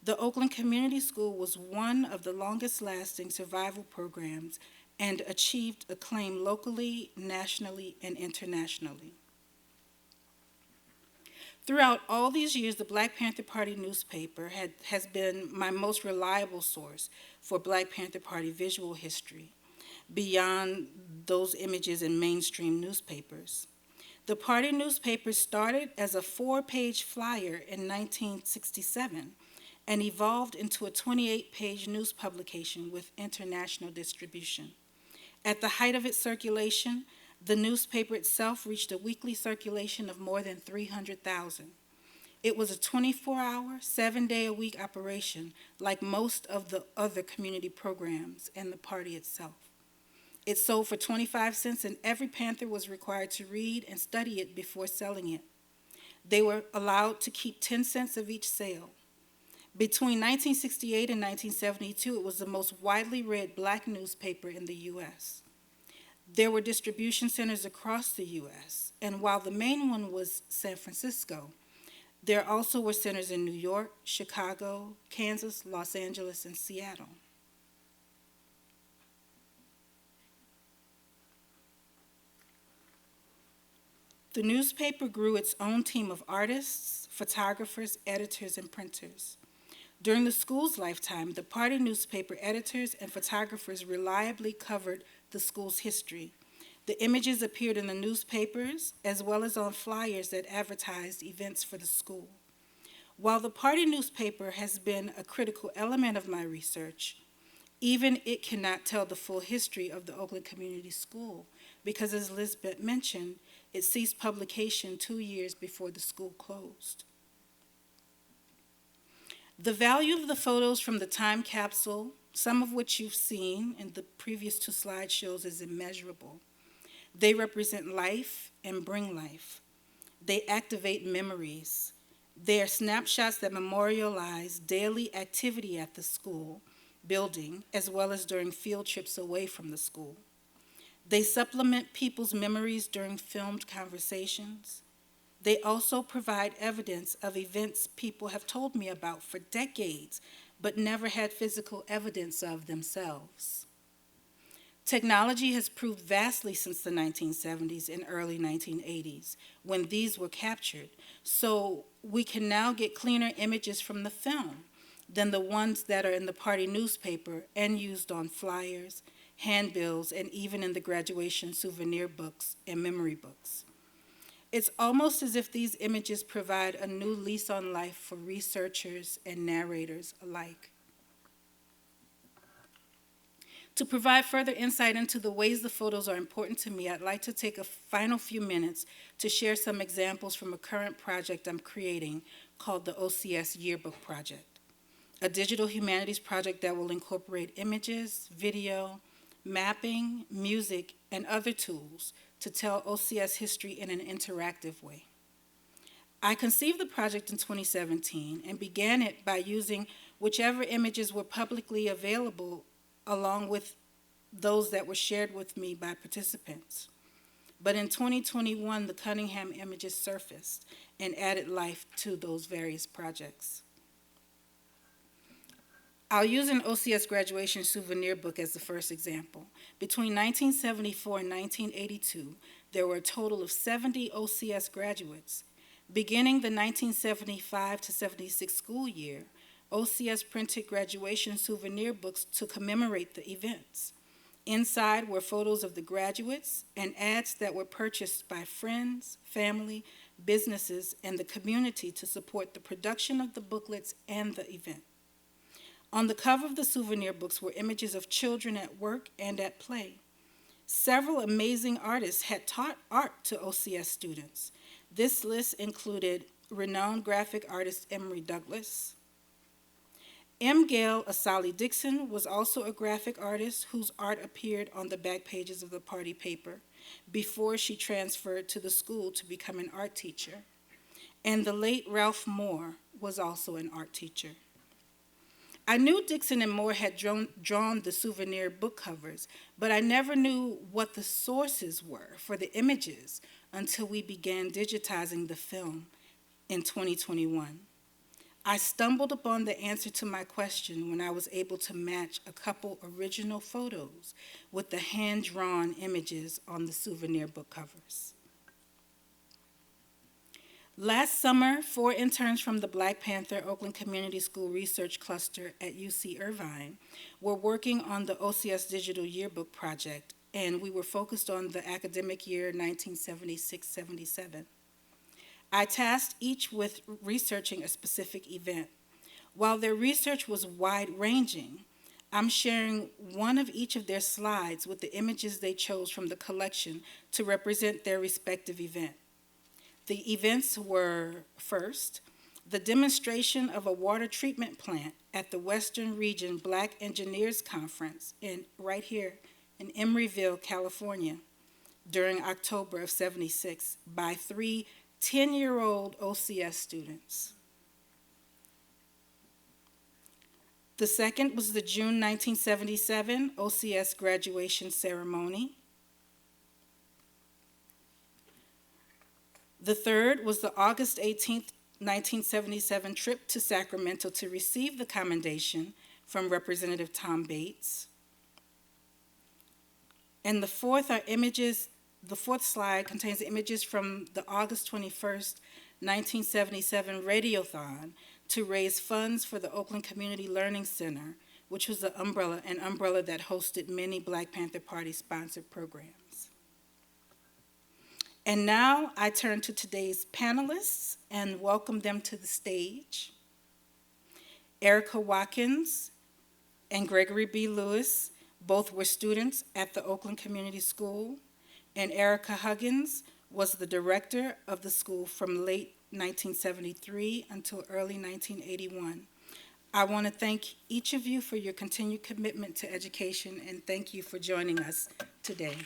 The Oakland Community School was one of the longest-lasting survival programs and achieved acclaim locally, nationally, and internationally. Throughout all these years, the Black Panther Party newspaper has been my most reliable source for Black Panther Party visual history, beyond those images in mainstream newspapers. The party newspaper started as a 4-page flyer in 1967 and evolved into a 28-page news publication with international distribution. At the height of its circulation, the newspaper itself reached a weekly circulation of more than 300,000. It was a 24-hour, 7-day-a-week operation, like most of the other community programs and the party itself. It sold for 25 cents, and every Panther was required to read and study it before selling it. They were allowed to keep 10 cents of each sale. Between 1968 and 1972, it was the most widely read Black newspaper in the U.S. There were distribution centers across the U.S., and while the main one was San Francisco, there also were centers in New York, Chicago, Kansas, Los Angeles, and Seattle. The newspaper grew its own team of artists, photographers, editors, and printers. During the school's lifetime, the party newspaper editors and photographers reliably covered the school's history. The images appeared in the newspapers as well as on flyers that advertised events for the school. While the party newspaper has been a critical element of my research, even it cannot tell the full history of the Oakland Community School because, as Lisbeth mentioned, it ceased publication 2 years before the school closed. The value of the photos from the time capsule, some of which you've seen in the previous 2 slideshows, is immeasurable. They represent life and bring life. They activate memories. They are snapshots that memorialize daily activity at the school building, as well as during field trips away from the school. They supplement people's memories during filmed conversations. They also provide evidence of events people have told me about for decades but never had physical evidence of themselves. Technology has proved vastly since the 1970s and early 1980s when these were captured, so we can now get cleaner images from the film than the ones that are in the party newspaper and used on flyers, handbills, and even in the graduation souvenir books and memory books. It's almost as if these images provide a new lease on life for researchers and narrators alike. To provide further insight into the ways the photos are important to me, I'd like to take a final few minutes to share some examples from a current project I'm creating called the OCS Yearbook Project, a digital humanities project that will incorporate images, video, mapping, music, and other tools to tell OCS history in an interactive way. I conceived the project in 2017 and began it by using whichever images were publicly available along with those that were shared with me by participants. But in 2021, the Cunningham images surfaced and added life to those various projects. I'll use an OCS graduation souvenir book as the first example. Between 1974 and 1982, there were a total of 70 OCS graduates. Beginning the 1975 to 76 school year, OCS printed graduation souvenir books to commemorate the events. Inside were photos of the graduates and ads that were purchased by friends, family, businesses, and the community to support the production of the booklets and the event. On the cover of the souvenir books were images of children at work and at play. Several amazing artists had taught art to OCS students. This list included renowned graphic artist Emory Douglas. M. Gail Asali Dixon was also a graphic artist whose art appeared on the back pages of the party paper before she transferred to the school to become an art teacher. And the late Ralph Moore was also an art teacher. I knew Dixon and Moore had drawn the souvenir book covers, but I never knew what the sources were for the images until we began digitizing the film in 2021. I stumbled upon the answer to my question when I was able to match a couple original photos with the hand-drawn images on the souvenir book covers. Last summer, 4 interns from the Black Panther Oakland Community School Research Cluster at UC Irvine were working on the OCS Digital Yearbook Project, and we were focused on the academic year 1976-77. I tasked each with researching a specific event. While their research was wide-ranging, I'm sharing one of each of their slides with the images they chose from the collection to represent their respective event. The events were, first, the demonstration of a water treatment plant at the Western Region Black Engineers Conference right here in Emeryville, California, during October of '76 by 3 10-year-old OCS students. The second was the June 1977 OCS graduation ceremony. The third was the August 18th, 1977 trip to Sacramento to receive the commendation from Representative Tom Bates. And the fourth slide contains images from the August 21st, 1977 Radiothon to raise funds for the Oakland Community Learning Center, which was an umbrella that hosted many Black Panther Party-sponsored programs. And now I turn to today's panelists and welcome them to the stage. Erica Watkins and Gregory B. Lewis both were students at the Oakland Community School, and Erica Huggins was the director of the school from late 1973 until early 1981. I want to thank each of you for your continued commitment to education, and thank you for joining us today.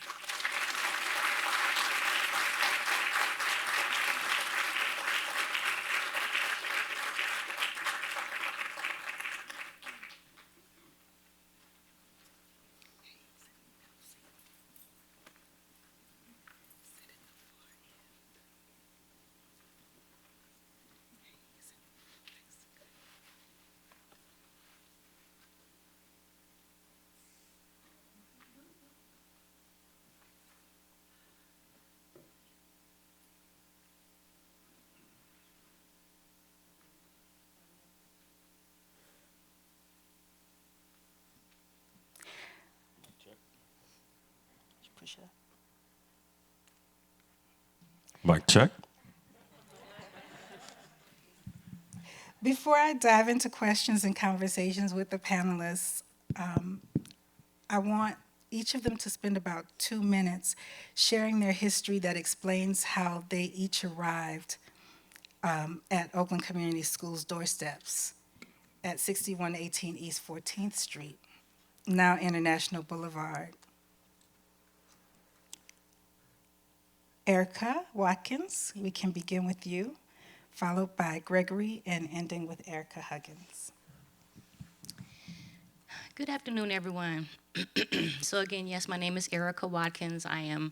Mic check. Before I dive into questions and conversations with the panelists, I want each of them to spend about 2 minutes sharing their history that explains how they each arrived at Oakland Community Schools doorsteps at 6118 East 14th Street, now International Boulevard. Erica Watkins, we can begin with you, followed by Gregory, and ending with Erica Huggins. Good afternoon, everyone. So again, yes, my name is Erica Watkins. I am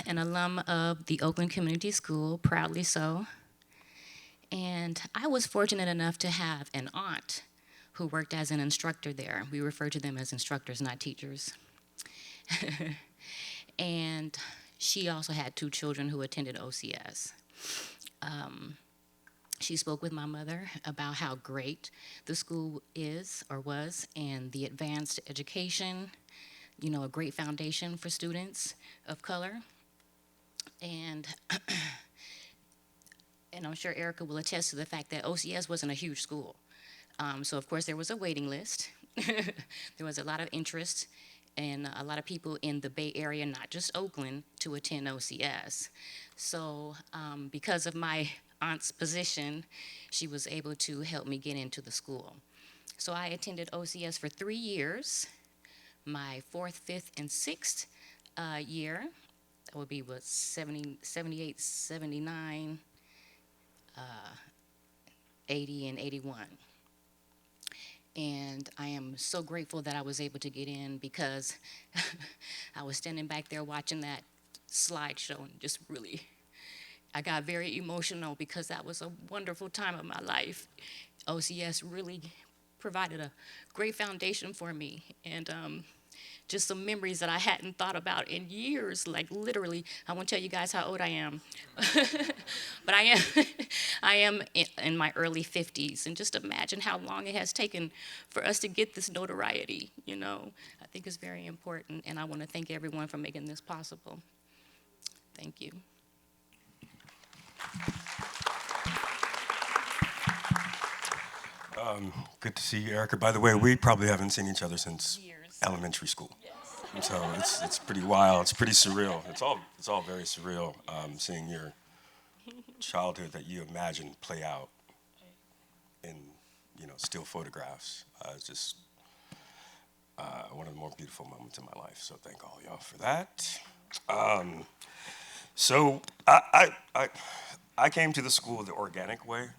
an alum of the Oakland Community School, proudly so. And I was fortunate enough to have an aunt who worked as an instructor there. We refer to them as instructors, not teachers. And she also had 2 children who attended OCS. She spoke with my mother about how great the school is or was, and the advanced education, you know, a great foundation for students of color. And I'm sure Erica will attest to the fact that OCS wasn't a huge school. So of course there was a waiting list. There was a lot of interest and a lot of people in the Bay Area, not just Oakland, to attend OCS. So because of my aunt's position, she was able to help me get into the school. So I attended OCS for 3 years. My 4th, 5th, and 6th year, that would be what, 78, 79, 80, and 81. And I am so grateful that I was able to get in, because I was standing back there watching that slideshow and just really, I got very emotional, because that was a wonderful time of my life. OCS really provided a great foundation for me, and just some memories that I hadn't thought about in years. Like literally, I won't tell you guys how old I am, but I am in my early 50s, and just imagine how long it has taken for us to get this notoriety. You know, I think it's very important, and I want to thank everyone for making this possible. Thank you. Good to see you, Erica. By the way, we probably haven't seen each other since elementary school. Yes. So it's pretty wild. It's pretty surreal. It's all very surreal, seeing your childhood that you imagined play out in, you know, still photographs. It's just one of the more beautiful moments in my life. So thank all y'all for that. So I came to the school the organic way.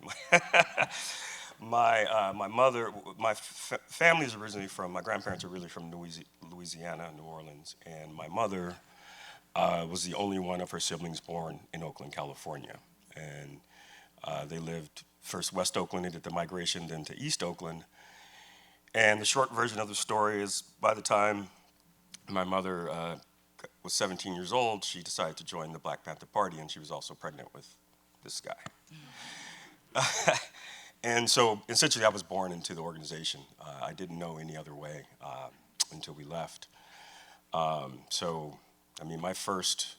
My mother, my family is originally from, my grandparents are really from Louisiana, New Orleans, and my mother was the only one of her siblings born in Oakland, California. And they lived first West Oakland, they did the migration, then to East Oakland. And the short version of the story is, by the time my mother was 17 years old, she decided to join the Black Panther Party, and she was also pregnant with this guy. And so essentially I was born into the organization. I didn't know any other way until we left. So, I mean, my first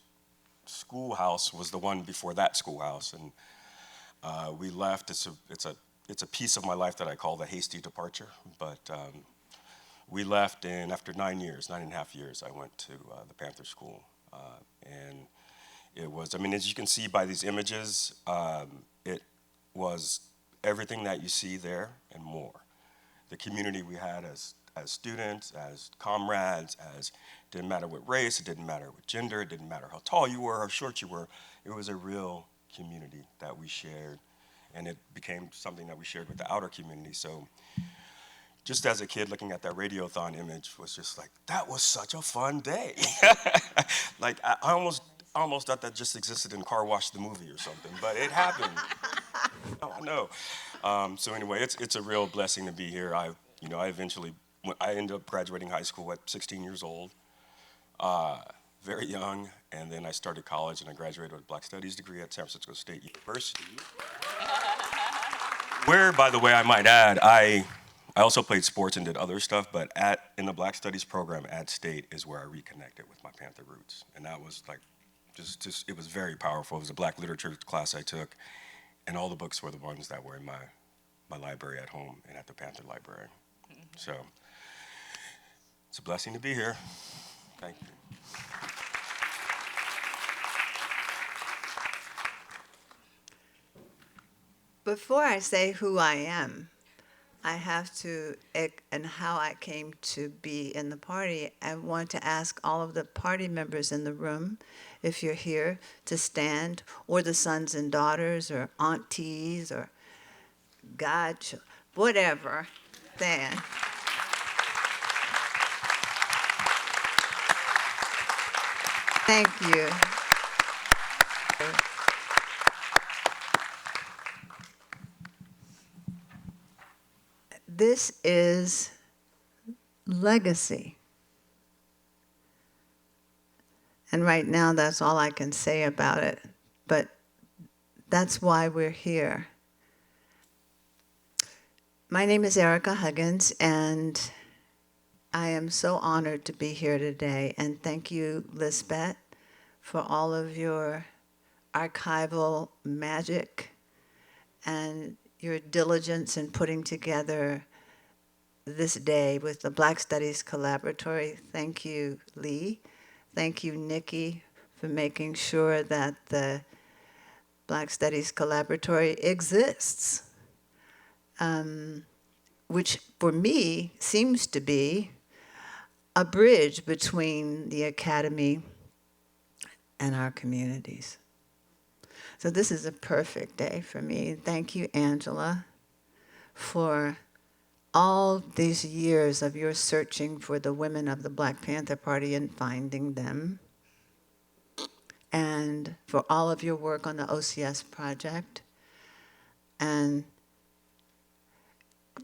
schoolhouse was the one before that schoolhouse, and we left. It's a piece of my life that I call the hasty departure, but we left, and after 9.5 years, I went to the Panther School. And it was, I mean, as you can see by these images, it was everything that you see there and more. The community we had as students, as comrades, didn't matter what race, it didn't matter what gender, it didn't matter how tall you were, how short you were. It was a real community that we shared, and it became something that we shared with the outer community. So just as a kid looking at that Radiothon image was just like, that was such a fun day. Like I almost thought that just existed in Car Wash the movie or something, but it happened. Oh, I know. So anyway, it's a real blessing to be here. I ended up graduating high school at 16 years old, very young, and then I started college and I graduated with a Black Studies degree at San Francisco State University. Where, by the way, I might add, I also played sports and did other stuff, but in the Black Studies program at State is where I reconnected with my Panther roots, and that was like just it was very powerful. It was a Black literature class I took, and all the books were the ones that were in my library at home and at the Panther Library. So it's a blessing to be here. Thank you. Before I say who I am, I have to, and how I came to be in the party, I want to ask all of the party members in the room, if you're here, to stand, or the sons and daughters, or aunties, or whatever, stand. Thank you. This is legacy. And right now, that's all I can say about it. But that's why we're here. My name is Erica Huggins, and I am so honored to be here today. And thank you, Lisbeth, for all of your archival magic and your diligence in putting together this day with the Black Studies Collaboratory. Thank you, Lee. Thank you, Nikki, for making sure that the Black Studies Collaboratory exists, which for me seems to be a bridge between the Academy and our communities. So this is a perfect day for me. Thank you, Angela, for all these years of your searching for the women of the Black Panther Party and finding them, and for all of your work on the OCS project, and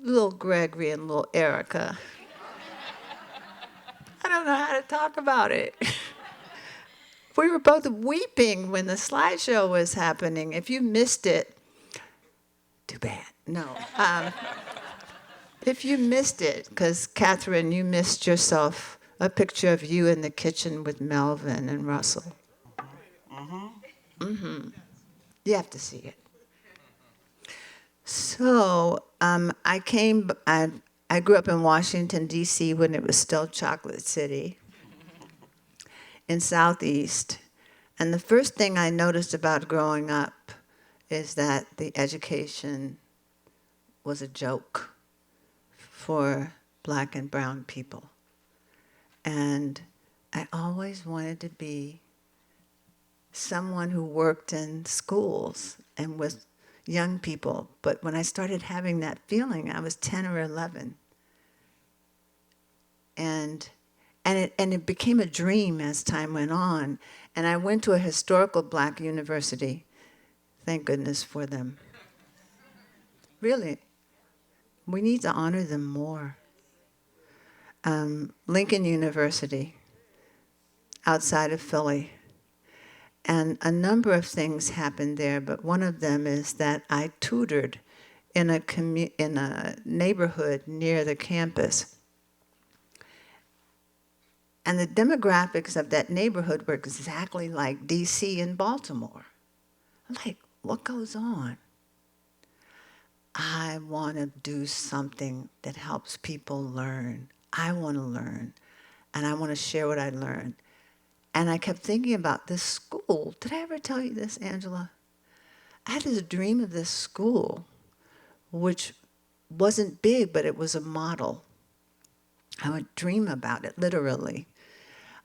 little Gregory and little Erica. I don't know how to talk about it. We were both weeping when the slideshow was happening. If you missed it, too bad. No. If you missed it, because Catherine, you missed yourself, a picture of you in the kitchen with Melvin and Russell. You have to see it. So I grew up in Washington, D.C. when it was still Chocolate City, in Southeast. And the first thing I noticed about growing up is that the education was a joke for Black and brown people. And I always wanted to be someone who worked in schools and with young people. But when I started having that feeling, I was 10 or 11. And it became a dream as time went on. And I went to a historical Black university. Thank goodness for them. Really, we need to honor them more. Lincoln University, outside of Philly. And a number of things happened there, but one of them is that I tutored in a neighborhood near the campus. And the demographics of that neighborhood were exactly like DC and Baltimore. I'm like, what goes on? I want to do something that helps people learn. I want to learn, and I want to share what I learned. And I kept thinking about this school. Did I ever tell you this, Angela? I had this dream of this school, which wasn't big, but it was a model. I would dream about it, literally,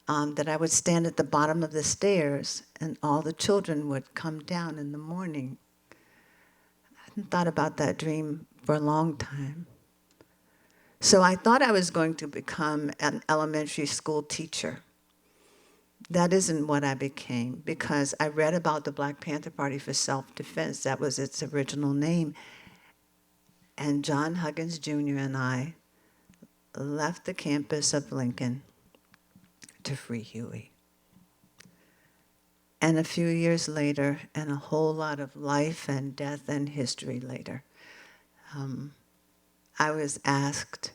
that I would stand at the bottom of the stairs and all the children would come down in the morning. I hadn't thought about that dream for a long time. So I thought I was going to become an elementary school teacher. That isn't what I became, because I read about the Black Panther Party for Self-Defense. That was its original name. And John Huggins Jr. and I left the campus of Lincoln to free Huey. And a few years later, and a whole lot of life and death and history later, I was asked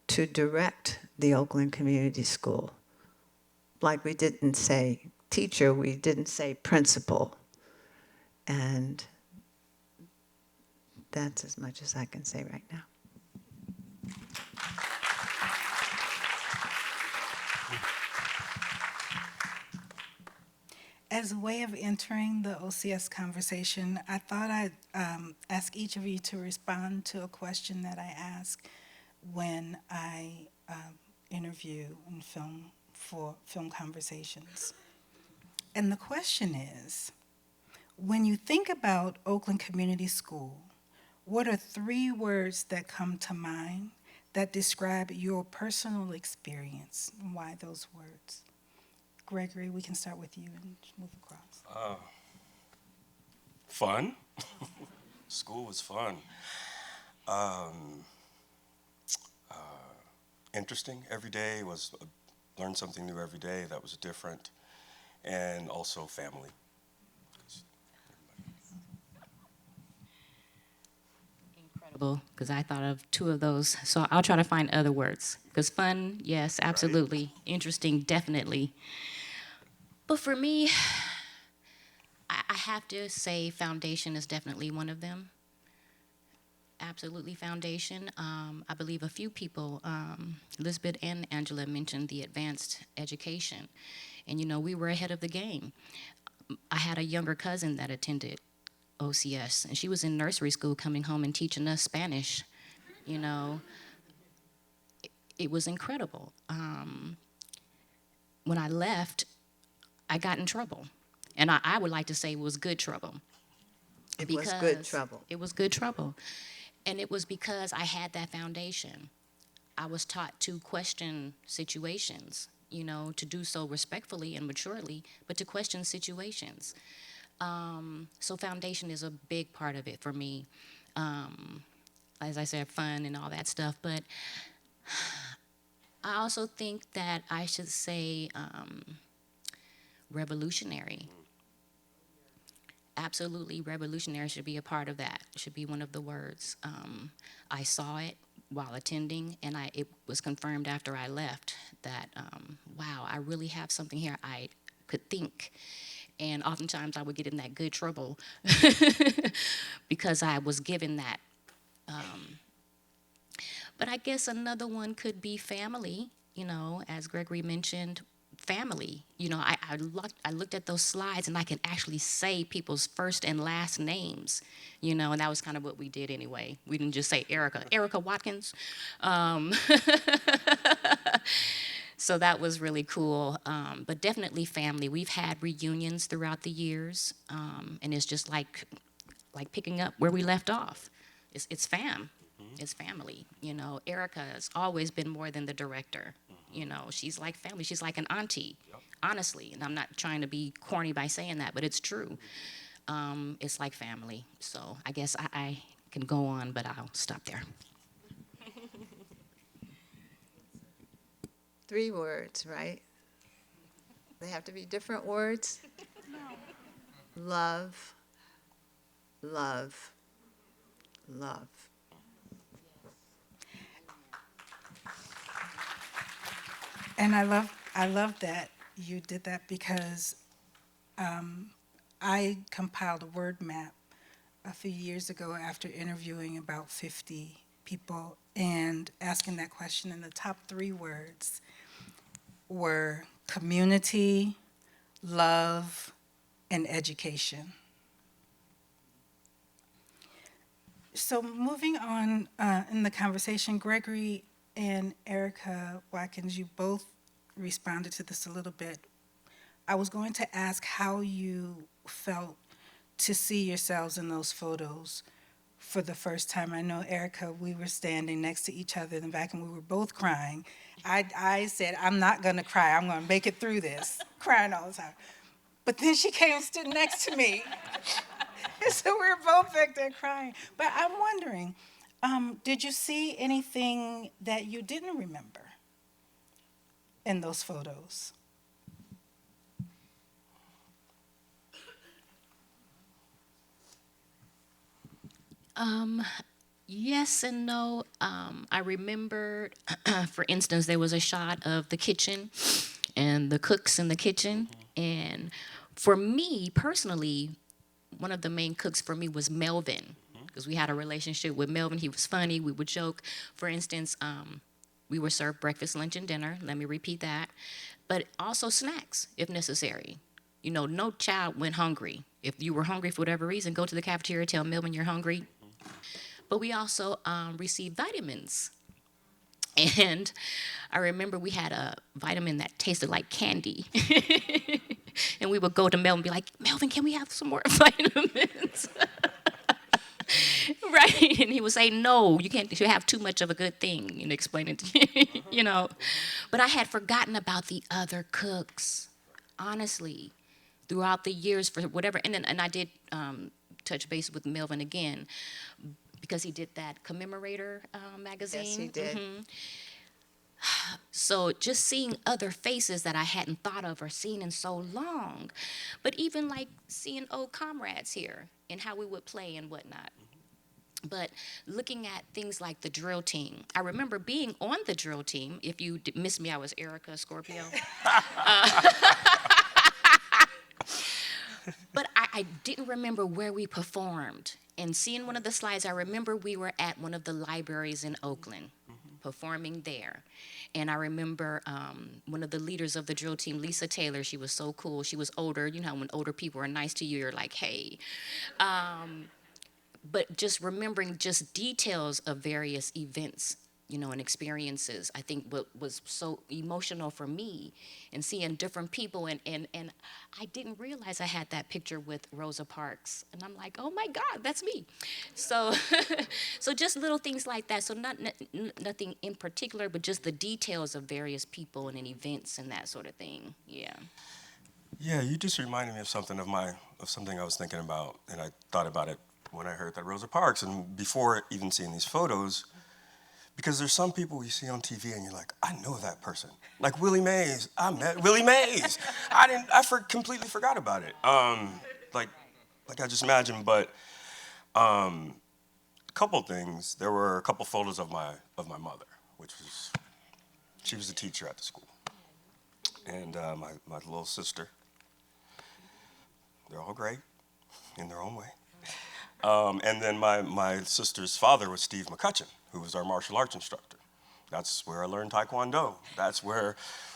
to direct the Oakland Community School. Like we didn't say, teacher, we didn't say principal. And that's as much as I can say right now. As a way of entering the OCS conversation, I thought I'd ask each of you to respond to a question that I ask when I interview and film for film conversations. And the question is, when you think about Oakland Community School, what are 3 words that come to mind that describe your personal experience, and why those words? Gregory, we can start with you and move across. Fun. School was fun. Interesting. Every day was learn something new every day that was different, and also family. Incredible, because I thought of 2 of those. So I'll try to find other words. Because fun, yes, absolutely. Right. Interesting, definitely. But for me, I have to say foundation is definitely one of them. Absolutely foundation. I believe a few people, Elizabeth and Angela, mentioned the advanced education. And, you know, we were ahead of the game. I had a younger cousin that attended OCS, and she was in nursery school coming home and teaching us Spanish. You know, it was incredible. When I left, I got in trouble. And I would like to say it was good trouble. It was good trouble. It was good trouble. And it was because I had that foundation. I was taught to question situations, you know, to do so respectfully and maturely, but to question situations. So foundation is a big part of it for me. As I said, fun and all that stuff. But I also think that I should say revolutionary. Absolutely revolutionary should be a part of that. It should be one of the words. I saw it while attending, and it was confirmed after I left that, wow, I really have something here. I could think. And oftentimes I would get in that good trouble because I was given that. But I guess another one could be family, you know, as Gregory mentioned, family. You know, I looked at those slides and I could actually say people's first and last names, you know, and that was kind of what we did anyway. We didn't just say Erica Watkins. So that was really cool, but definitely family. We've had reunions throughout the years, and it's just like picking up where we left off. It's fam. It's family. You know, Erica has always been more than the director. You know, she's like family. She's like an auntie, honestly. And I'm not trying to be corny by saying that, but it's true. It's like family. So I guess I can go on, but I'll stop there. 3 words, right? They have to be different words? No. Love, love, love. And I love that you did that because I compiled a word map a few years ago after interviewing about 50 people and asking that question, and the top 3 words were community, love, and education. So moving on in the conversation, Gregory and Erica Watkins, you both responded to this a little bit. I was going to ask how you felt to see yourselves in those photos for the first time. I know, Erica, we were standing next to each other in the back and we were both crying. I said, I'm not gonna cry, I'm gonna make it through this, crying all the time. But then she came and stood next to me. And so we were both back there crying. But I'm wondering, did you see anything that you didn't remember in those photos? Yes and no. I remembered, for instance, there was a shot of the kitchen and the cooks in the kitchen, And for me personally, one of the main cooks for me was Melvin, because we had a relationship with Melvin. He was funny. We would joke. For instance, we were served breakfast, lunch, and dinner. Let me repeat that. But also snacks, if necessary. You know, no child went hungry. If you were hungry for whatever reason, go to the cafeteria, tell Melvin you're hungry. But we also received vitamins. And I remember we had a vitamin that tasted like candy. And we would go to Melvin and be like, Melvin, can we have some more vitamins? Right? And he would say, no, you can't, you have too much of a good thing, and explain it to you, you know. But I had forgotten about the other cooks, honestly, throughout the years for whatever. And I did touch base with Melvin again, because he did that Commemorator magazine. Yes, he did. So just seeing other faces that I hadn't thought of or seen in so long, but even like seeing old comrades here and how we would play and whatnot. But looking at things like the drill team, I remember being on the drill team. If you missed me, I was Erica Scorpio. But I didn't remember where we performed. And seeing one of the slides, I remember we were at one of the libraries in Oakland, performing there. And I remember one of the leaders of the drill team, Lisa Taylor, she was so cool. She was older. You know, when older people are nice to you, you're like, hey. But just remembering just details of various events, you know, and experiences, I think what was so emotional for me, and seeing different people, and I didn't realize I had that picture with Rosa Parks, and I'm like, oh my God, that's me. So, so just little things like that. So nothing in particular, but just the details of various people and events and that sort of thing. Yeah. Yeah, you just reminded me of something of something I was thinking about, and I thought about it when I heard that Rosa Parks, and before even seeing these photos. Because there's some people you see on TV and you're like, I know that person. Like Willie Mays, I met Willie Mays. Completely forgot about it. Like I just imagined, but a couple things. There were a couple photos of my mother, she was a teacher at the school. And my little sister. They're all great in their own way. And then my sister's father was Steve McCutcheon, who was our martial arts instructor. That's where I learned Taekwondo. That's where,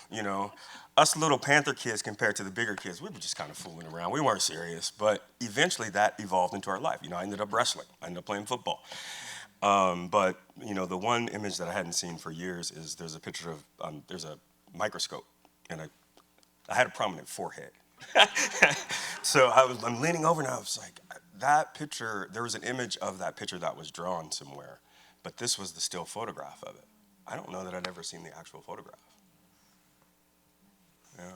you know, us little Panther kids compared to the bigger kids, we were just kind of fooling around. We weren't serious, but eventually that evolved into our life. You know, I ended up wrestling. I ended up playing football. But, you know, the one image that I hadn't seen for years is there's a picture of, there's a microscope, and I had a prominent forehead. So I'm leaning over and I was like, that picture, there was an image of that picture that was drawn somewhere, but this was the still photograph of it. I don't know that I'd ever seen the actual photograph. Yeah.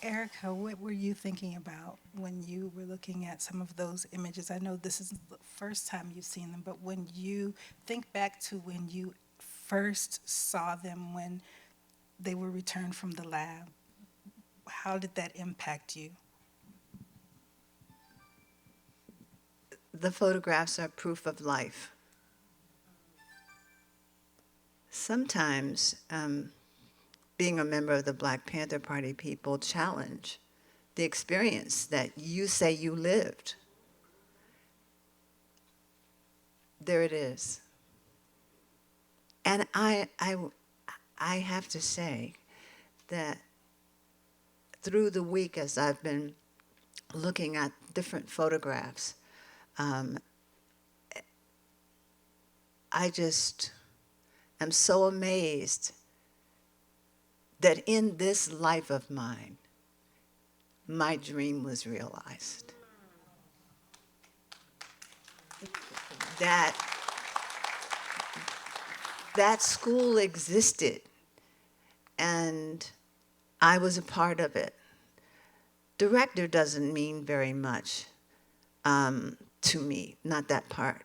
Erica, what were you thinking about when you were looking at some of those images? I know this is the first time you've seen them, but when you think back to when you first saw them, when they were returned from the lab, how did that impact you? The photographs are proof of life. Sometimes being a member of the Black Panther Party, people challenge the experience that you say you lived. There it is. And I have to say that through the week, as I've been looking at different photographs, I just am so amazed that in this life of mine, my dream was realized. That school existed, and I was a part of it. Director doesn't mean very much to me, not that part.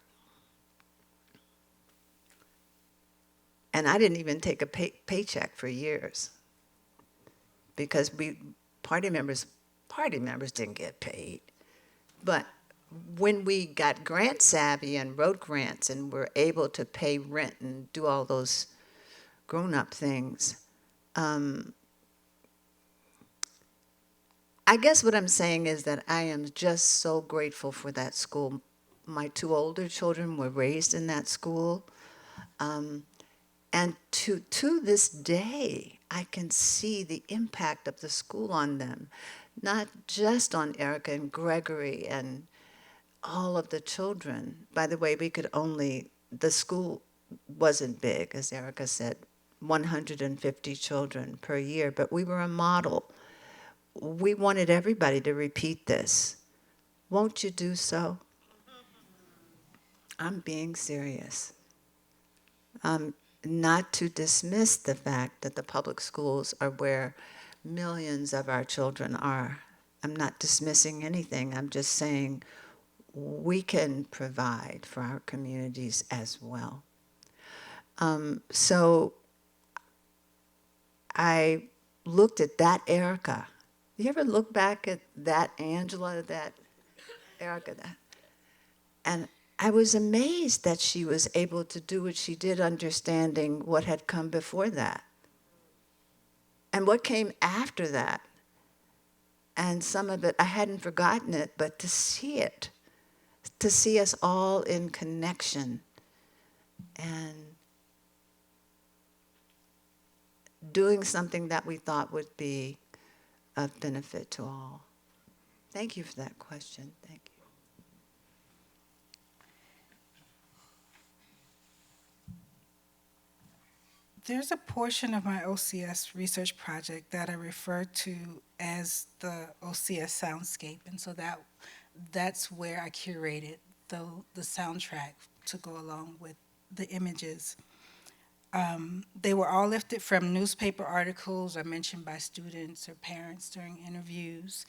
And I didn't even take a paycheck for years, because party members didn't get paid. But when we got grant savvy and wrote grants and were able to pay rent and do all those grown-up things, I guess what I'm saying is that I am just so grateful for that school. My two older children were raised in that school. And to this day, I can see the impact of the school on them, not just on Erica and Gregory and all of the children. By the way, the school wasn't big, as Erica said, 150 children per year, but we were a model. We wanted everybody to repeat this. Won't you do so? I'm being serious. Not to dismiss the fact that the public schools are where millions of our children are. I'm not dismissing anything. I'm just saying we can provide for our communities as well. So I looked at that Erica. You ever look back at that Angela, that Erica, and I was amazed that she was able to do what she did, understanding what had come before that and what came after that. And some of it, I hadn't forgotten it, but to see it, to see us all in connection and doing something that we thought would be of benefit to all. Thank you for that question. Thank you. There's a portion of my OCS research project that I refer to as the OCS soundscape, and so that's where I curated the soundtrack to go along with the images. They were all lifted from newspaper articles or mentioned by students or parents during interviews.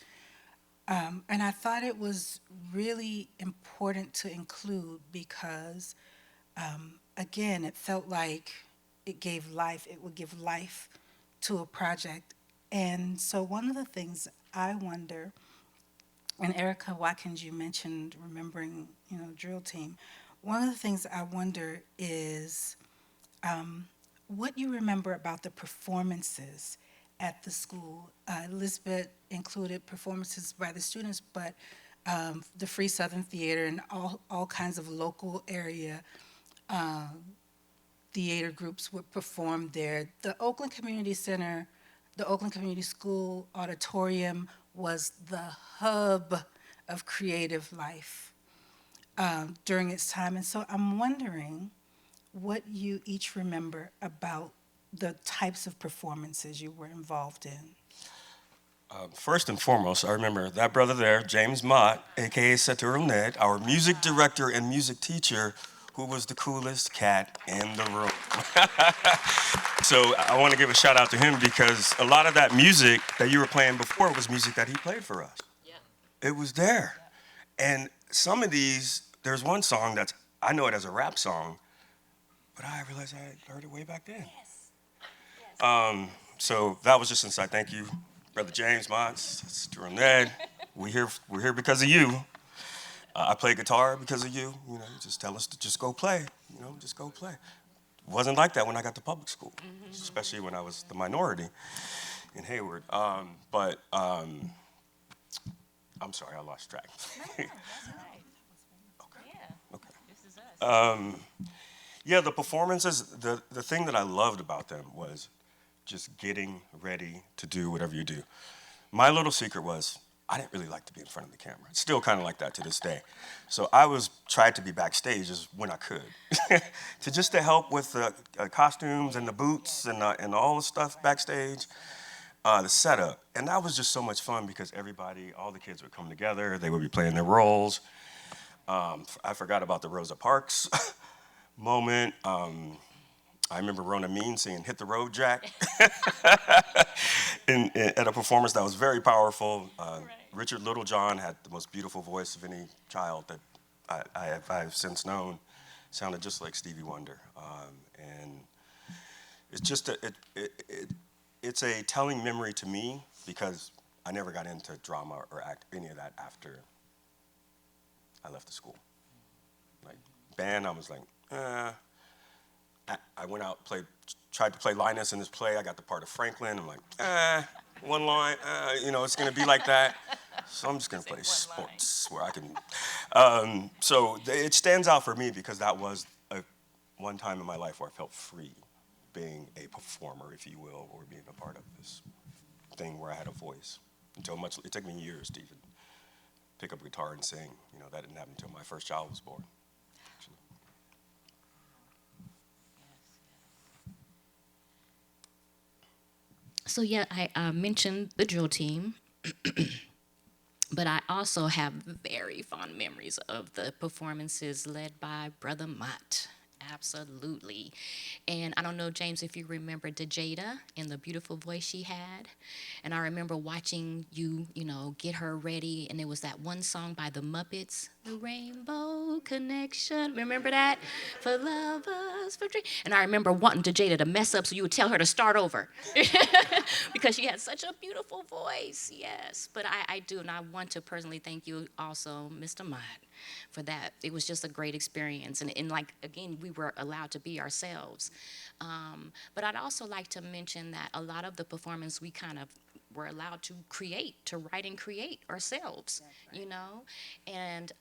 And I thought it was really important to include because, again, it felt like it would give life to a project. And so one of the things I wonder, and Erica Watkins, you mentioned remembering, drill team. One of the things I wonder is what you remember about the performances at the school. Elizabeth included performances by the students, but the Free Southern Theater and all kinds of local area theater groups would perform there. The Oakland Community Center, the Oakland Community School auditorium was the hub of creative life during its time. And so I'm wondering what you each remember about the types of performances you were involved in. First and foremost, I remember that brother there, James Mott, AKA Setiru Ned, our music director and music teacher, who was the coolest cat in the room. So I want to give a shout out to him because a lot of that music that you were playing before was music that he played for us. Yeah. It was there. And some of these, there's one song that's, I know it as a rap song, but I realized I heard it way back then. Yes. So that was just inside. Thank you, Brother James Mons, Setiru Ned. We're here because of you. I play guitar because of you. Just tell us to just go play. Just go play. It wasn't like that when I got to public school, especially when I was the minority in Hayward. But I'm sorry, I lost track. No, that's right. Okay. Yeah. Okay. This is us. Yeah, the performances. The thing that I loved about them was just getting ready to do whatever you do. My little secret was, I didn't really like to be in front of the camera. It's still kind of like that to this day. So I tried to be backstage as when I could, to help with the costumes and the boots and all the stuff backstage, the setup. And that was just so much fun because all the kids would come together. They would be playing their roles. I forgot about the Rosa Parks moment. I remember Rona Mean singing "Hit the Road, Jack" at a performance that was very powerful. Richard Littlejohn had the most beautiful voice of any child that I have since known. Sounded just like Stevie Wonder, and it's just it's a telling memory to me because I never got into drama or any of that after I left the school. Like band, I was like, I went out, tried to play Linus in this play. I got the part of Franklin. I'm like, one line, it's going to be like that. So I'm just going to play sports where I can. It stands out for me because that was one time in my life where I felt free being a performer, if you will, or being a part of this thing where I had a voice. It took me years to even pick up a guitar and sing. That didn't happen until my first child was born. Actually. So yeah, I mentioned the drill team, but I also have very fond memories of the performances led by Brother Mott. Absolutely. And I don't know, James, if you remember DeJada and the beautiful voice she had. And I remember watching you, get her ready. And there was that one song by the Muppets, The Rainbow Connection. Remember that? For lovers, for dreams. And I remember wanting DeJada to mess up so you would tell her to start over. Because she had such a beautiful voice. Yes. But I do. And I want to personally thank you also, Mr. Mott, for that. It was just a great experience. And like, again, we were allowed to be ourselves. But I'd also like to mention that a lot of the performance we kind of were allowed to write and create ourselves, And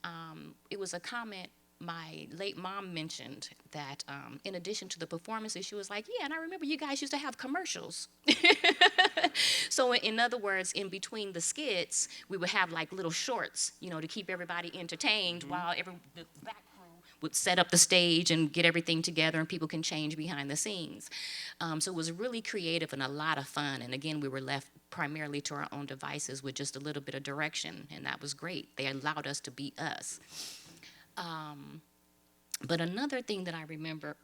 it was a comment my late mom mentioned that in addition to the performances, she was like, yeah, and I remember you guys used to have commercials. So in other words, in between the skits, we would have like little shorts, to keep everybody entertained while the back crew would set up the stage and get everything together and people can change behind the scenes. So it was really creative and a lot of fun. And again, we were left primarily to our own devices with just a little bit of direction, and that was great. They allowed us to be us. But another thing that I remember,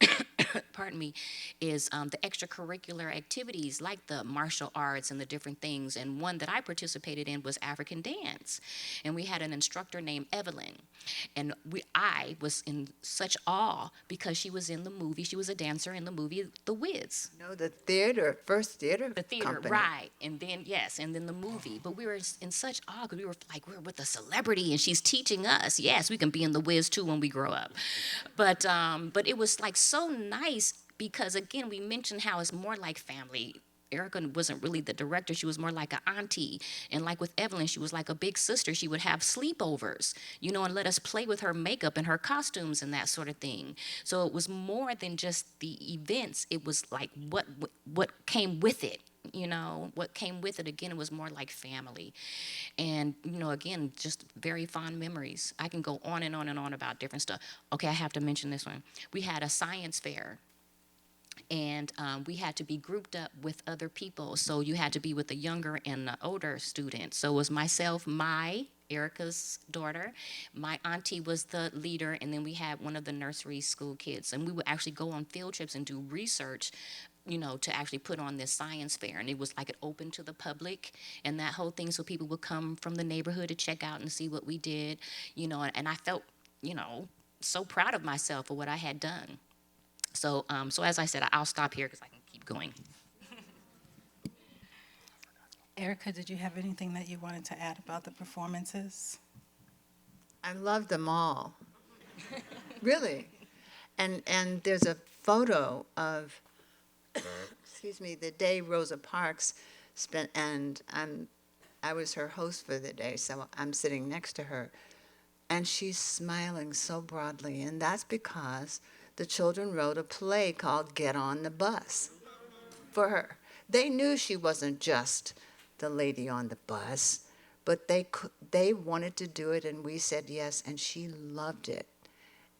pardon me, is the extracurricular activities like the martial arts and the different things. And one that I participated in was African dance. And we had an instructor named Evelyn. And I was in such awe because she was in the movie. She was a dancer in the movie The Wiz. No, the first theater The theater, company. right. And then, yes, and then the movie. But we were in such awe because we were with a celebrity and she's teaching us. Yes, we can be in The Wiz too when we grow up. But it was like so nice because, again, we mentioned how it's more like family. Erica wasn't really the director. She was more like an auntie. And like with Evelyn, she was like a big sister. She would have sleepovers, and let us play with her makeup and her costumes and that sort of thing. So it was more than just the events. It was like what came with it. What came with it, again, it was more like family. And, again, just very fond memories. I can go on and on and on about different stuff. Okay, I have to mention this one. We had a science fair. And we had to be grouped up with other people. So you had to be with the younger and the older students. So it was myself, Erica's daughter. My auntie was the leader, and then we had one of the nursery school kids. And we would actually go on field trips and do research, to actually put on this science fair. And it was like it open to the public and that whole thing. So people would come from the neighborhood to check out and see what we did, and I felt, so proud of myself for what I had done. So as I said, I'll stop here because I can keep going. Erica, did you have anything that you wanted to add about the performances? I loved them all. Really. And there's a photo of, the day Rosa Parks spent, and I was her host for the day, so I'm sitting next to her, and she's smiling so broadly, and that's because the children wrote a play called Get on the Bus for her. They knew she wasn't just the lady on the bus, but they wanted to do it, and we said yes, and she loved it.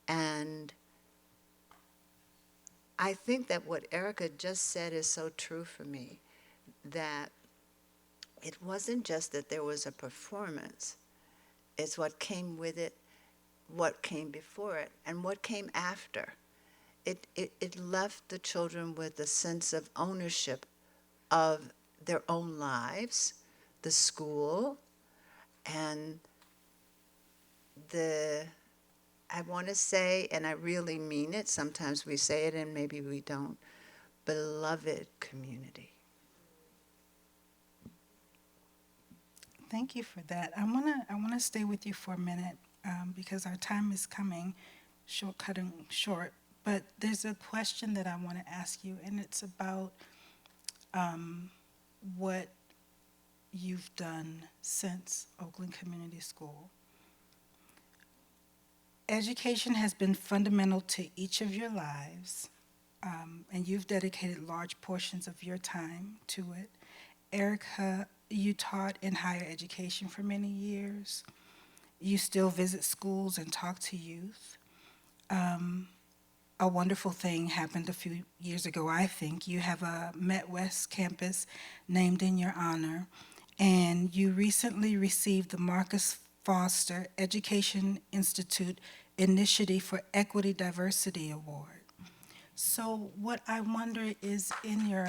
And I think that what Erica just said is so true for me, that it wasn't just that there was a performance, it's what came with it, what came before it, and what came after. It left the children with a sense of ownership of their own lives, the school, and I want to say, and I really mean it, sometimes we say it and maybe we don't, beloved community. Thank you for that. I wanna stay with you for a minute because our time is cutting short. But there's a question that I want to ask you, and it's about what you've done since Oakland Community School. Education has been fundamental to each of your lives, and you've dedicated large portions of your time to it. Erica, you taught in higher education for many years. You still visit schools and talk to youth. A wonderful thing happened a few years ago, I think. You have a Met West campus named in your honor, and you recently received the Marcus Foster Education Institute Initiative for Equity Diversity Award. So what I wonder is in your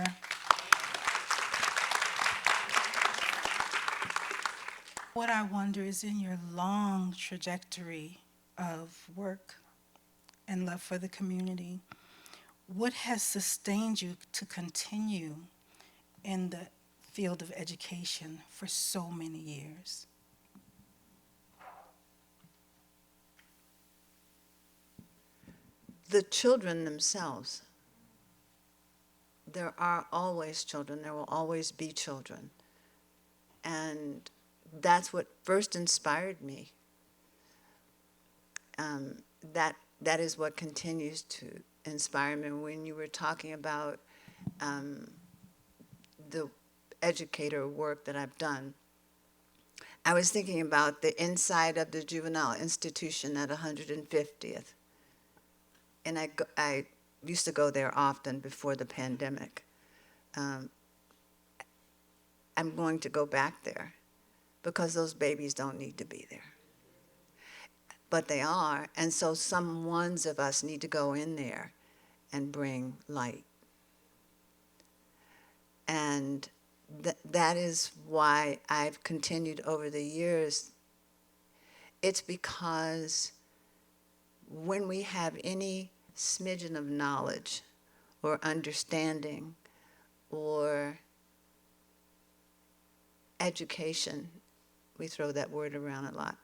long trajectory of work and love for the community, what has sustained you to continue in the field of education for so many years? The children themselves. There are always children. There will always be children. And that's what first inspired me. That is what continues to inspire me. When you were talking about the educator work that I've done, I was thinking about the inside of the juvenile institution at 150th. And I used to go there often before the pandemic. I'm going to go back there because those babies don't need to be there. But they are, and so some ones of us need to go in there and bring light. And that is why I've continued over the years. It's because when we have any smidgen of knowledge or understanding or education, we throw that word around a lot,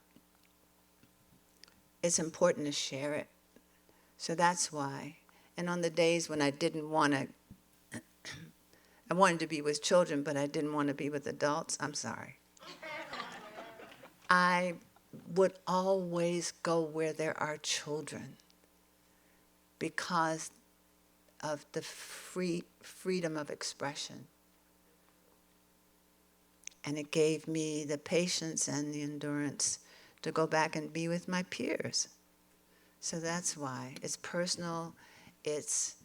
it's important to share it. So that's why. And on the days when I didn't want to, I wanted to be with children, but I didn't want to be with adults, I'm sorry. I would always go where there are children because of the freedom of expression. And it gave me the patience and the endurance to go back and be with my peers. So that's why. It's personal, it's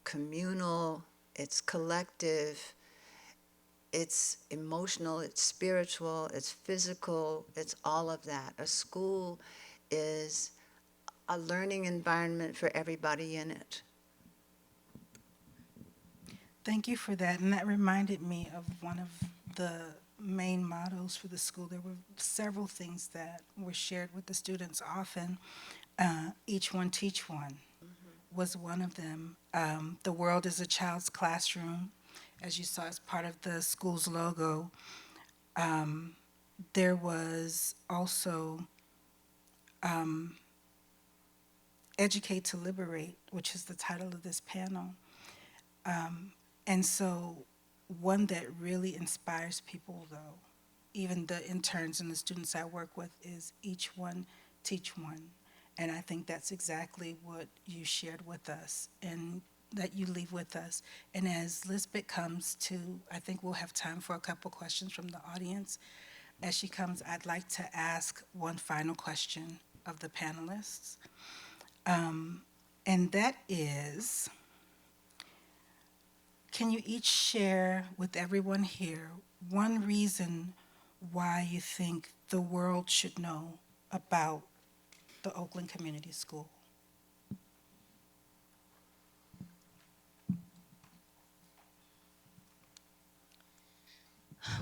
communal, it's collective, it's emotional, it's spiritual, it's physical, it's all of that. A school is a learning environment for everybody in it. Thank you for that, and that reminded me of one of the main mottos for the school. There were several things that were shared with the students often. Each one teach one was one of them. The world is a child's classroom, as you saw as part of the school's logo. There was also Educate to Liberate, which is the title of this panel. And so one that really inspires people, though, even the interns and the students I work with, is each one teach one. And I think that's exactly what you shared with us and that you leave with us. And as Lisbeth comes to, I think we'll have time for a couple questions from the audience. As she comes, I'd like to ask one final question of the panelists. And that is, can you each share with everyone here one reason why you think the world should know about the Oakland Community School?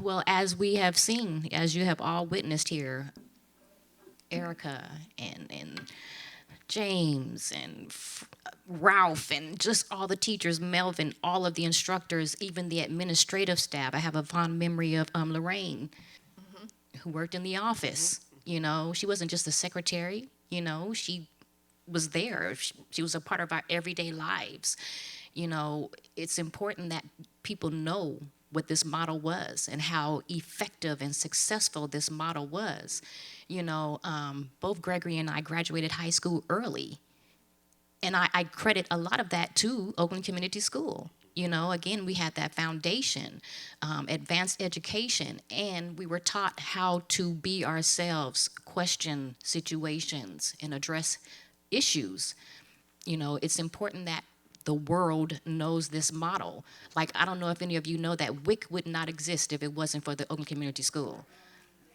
Well, as we have seen, as you have all witnessed here, Erica and James and Ralph and just all the teachers, Melvin, all of the instructors, even the administrative staff. I have a fond memory of Lorraine, who worked in the office. You know, she wasn't just a secretary, you know, she was there. She was a part of our everyday lives. You know, it's important that people know what this model was and how effective and successful this model was. You know, both Gregory and I graduated high school early. And I credit a lot of that to Oakland Community School. You know, again, we had that foundation, advanced education, and we were taught how to be ourselves, question situations, and address issues. You know, it's important that the world knows this model. Like, I don't know if any of you know that WIC would not exist if it wasn't for the Oakland Community School.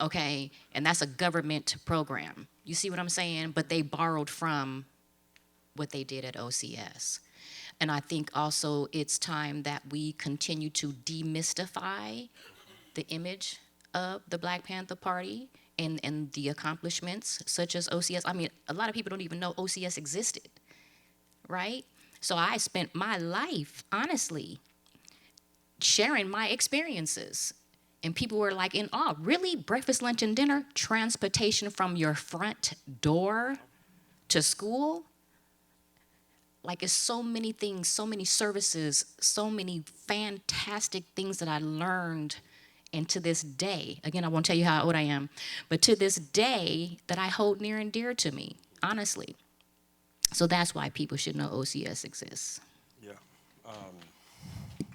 Okay, and that's a government program. You see what I'm saying? But they borrowed from what they did at OCS. And I think also it's time that we continue to demystify the image of the Black Panther Party and the accomplishments such as OCS. I mean, a lot of people don't even know OCS existed, right? So I spent my life, honestly, sharing my experiences. And people were like in awe. Really? Breakfast, lunch, and dinner? Transportation from your front door to school? Like, it's so many things, so many services, so many fantastic things that I learned. And to this day, again, I won't tell you how old I am, but to this day that I hold near and dear to me, honestly. So that's why people should know OCS exists. Yeah.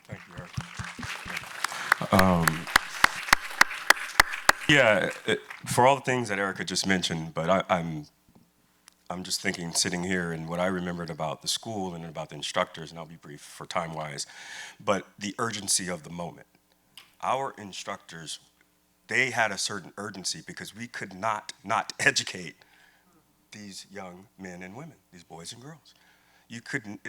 Thank you, Eric. Yeah, for all the things that Erica just mentioned, but I'm just thinking, sitting here, and what I remembered about the school and about the instructors, and I'll be brief for time-wise, but the urgency of the moment. Our instructors, they had a certain urgency because we could not educate these young men and women, these boys and girls. You couldn't,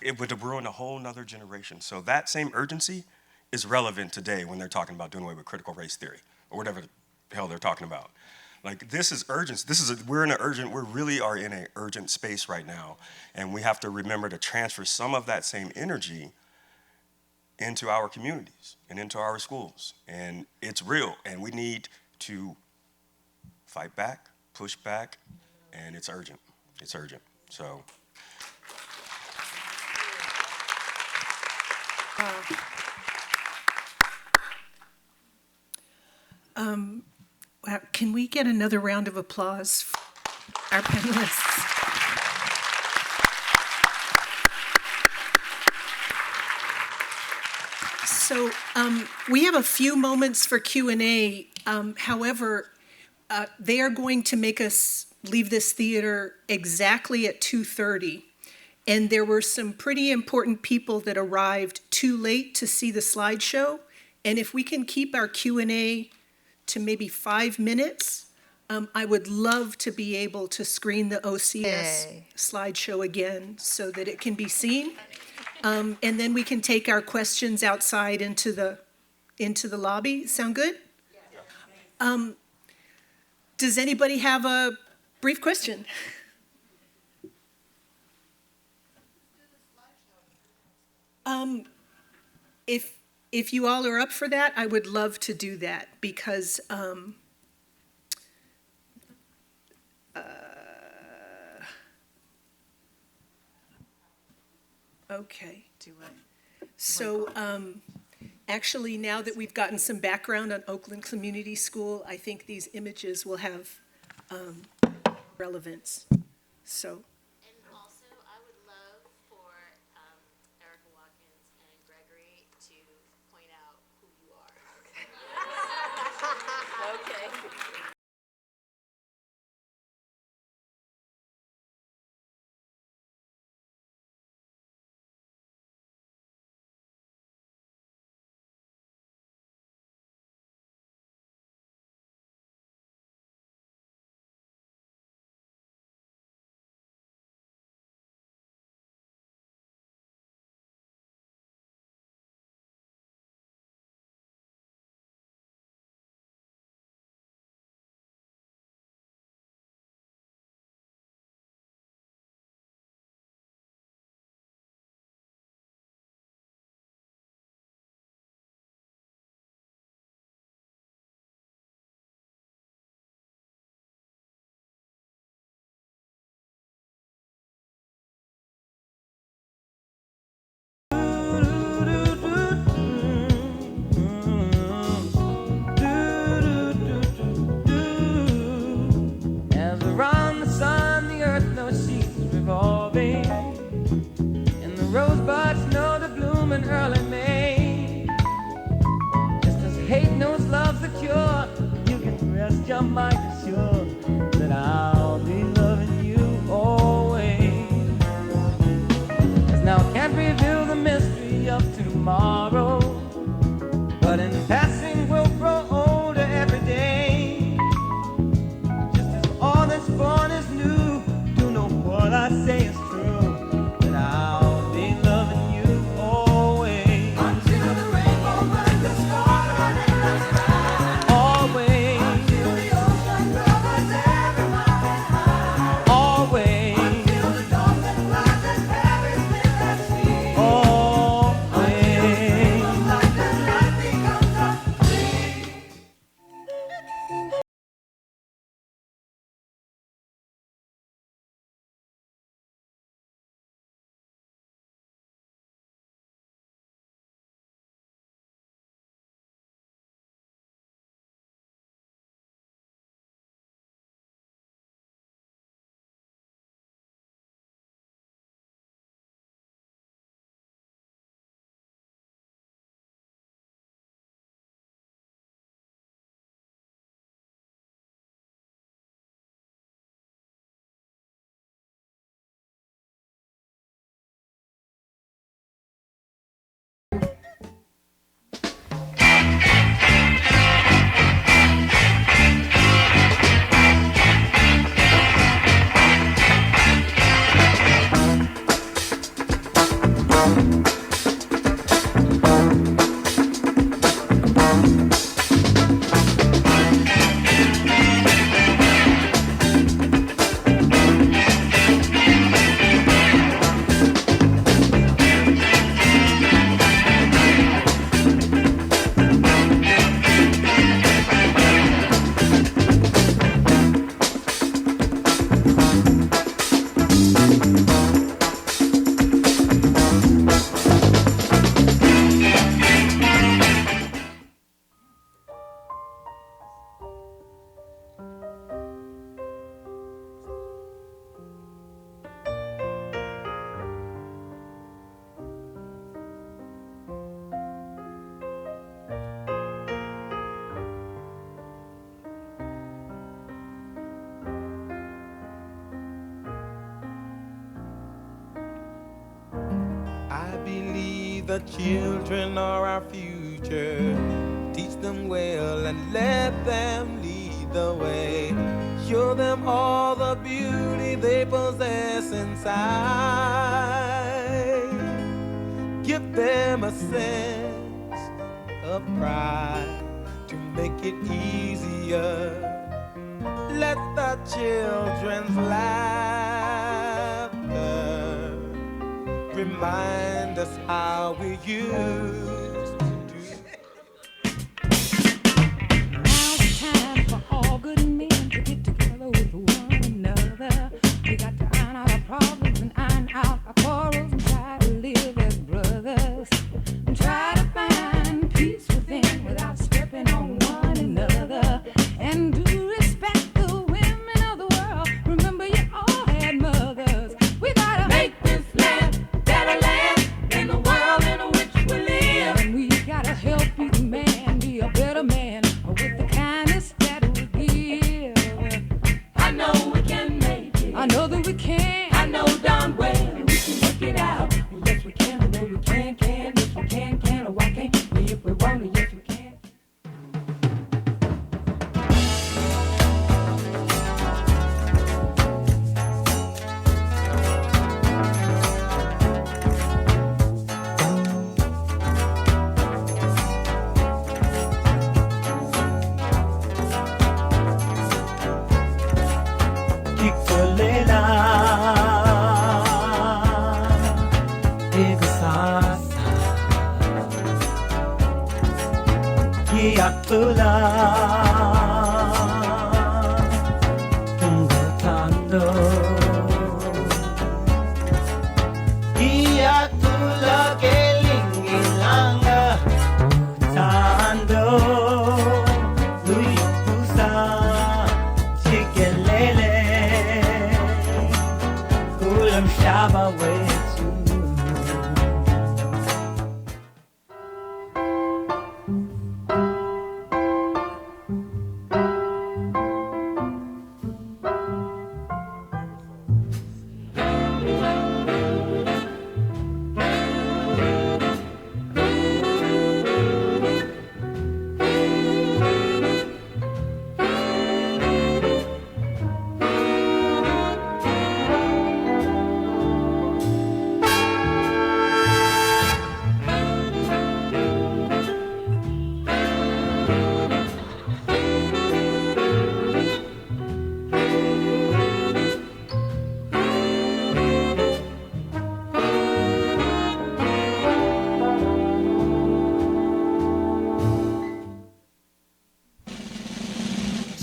it would have ruined a whole nother generation. So that same urgency is relevant today when they're talking about doing away with critical race theory or whatever the hell they're talking about. Like, this is urgent. We really are in an urgent space right now, and we have to remember to transfer some of that same energy into our communities and into our schools. And it's real, and we need to fight back, push back, and it's urgent. It's urgent. So. Can we get another round of applause for our panelists? So we have a few moments for Q&A. However, they are going to make us leave this theater exactly at 2:30. And there were some pretty important people that arrived too late to see the slideshow. And if we can keep our Q&A to maybe 5 minutes, I would love to be able to screen the OCS slideshow again so that it can be seen. And then we can take our questions outside into the lobby. Sound good? Does anybody have a brief question? If you all are up for that, I would love to do that because okay. So actually, now that we've gotten some background on Oakland Community School, I think these images will have relevance. So. rest your mind assured that I'll be loving you always. 'Cause now I can't reveal the mystery of tomorrow, but in passing we'll grow older every day. Just as all that's born is new, do know what I say is true, that I'll be loving you always. Until the rainbow burns the star in the sky. Always. Until the ocean covers every mountain high. Always. Until the dolphin rises Paris with the sea. Always. Until the light becomes a dream. I believe the children are our future. Teach them well and let them lead the way. Show them all the beauty they possess inside. Give them a sense of pride to make it easier. Let the children's laughter remind us how we used to do. Now's the time for all good men to get together with one another. We got to iron out our problems and iron out our quarrels and try to live as brothers. And try to find peace within without stepping on one another. And do respect the women of the world. Remember you all had mothers. We gotta make this land better land than the world in which we live. And we gotta help each man be a better man with the kindness that we give. I know we can make it. I know that we can. I know darn well we can work it out. Yes we can. I know we can. Yes we can. Oh why can't we if we want to? Yes we can. Kikolela, Igusasa, Kiakula, Tungutando, Kiakula Kelingilanga, Tando, Luipusa, Chikelele. Kulam Shaba way too.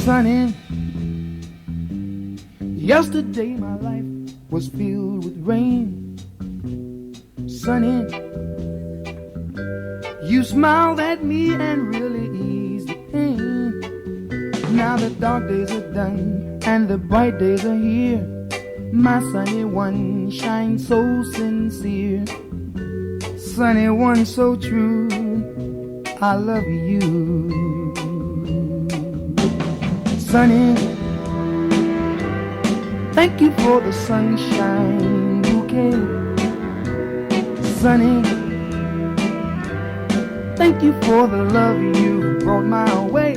Sunny. Yesterday my life was filled with rain. Sunny, you smiled at me and really eased the pain. Now the dark days are done and the bright days are here. My sunny one shines so sincere. Sunny one so true, I love you. Sunny, thank you for the sunshine bouquet. Sunny, thank you for the love you brought my way.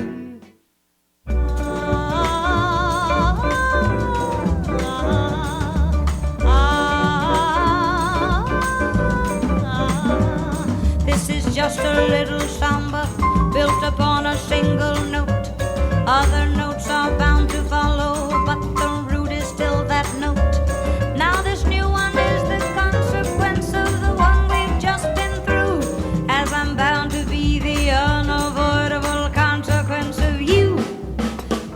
This is just a little samba built upon a single note. Other notes are bound to follow, but the root is still that note. Now this new one is the consequence of the one we've just been through, as I'm bound to be the unavoidable consequence of you.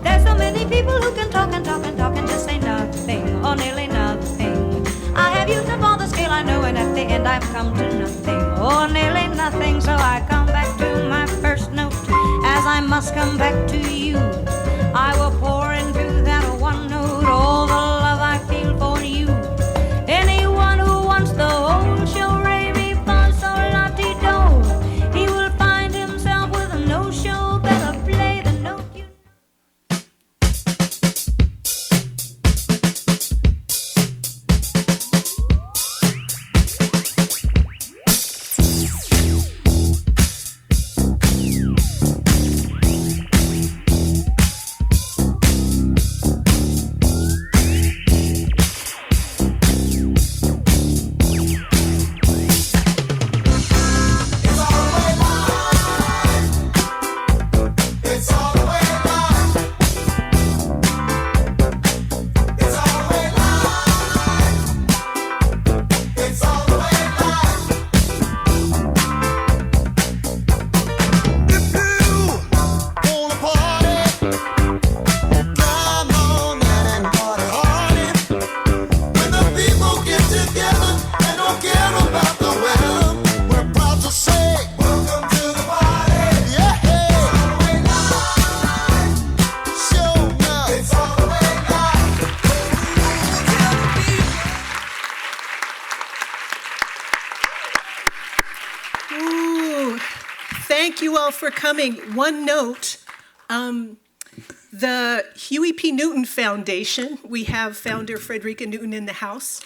There's so many people who can talk and talk and talk and just say nothing, or nearly nothing. I have used up all the skill I know, and at the end I've come to nothing, or nearly nothing. So I come back to my first note, as I must come back to you. I will pour into that one note all the love I feel for you. Anyone who wants the whole show, re mi fa sol la ti do, he will find himself with a no show. Better play the note you know. Thank you all for coming. One note, the Huey P. Newton Foundation, we have founder Frederica Newton in the house,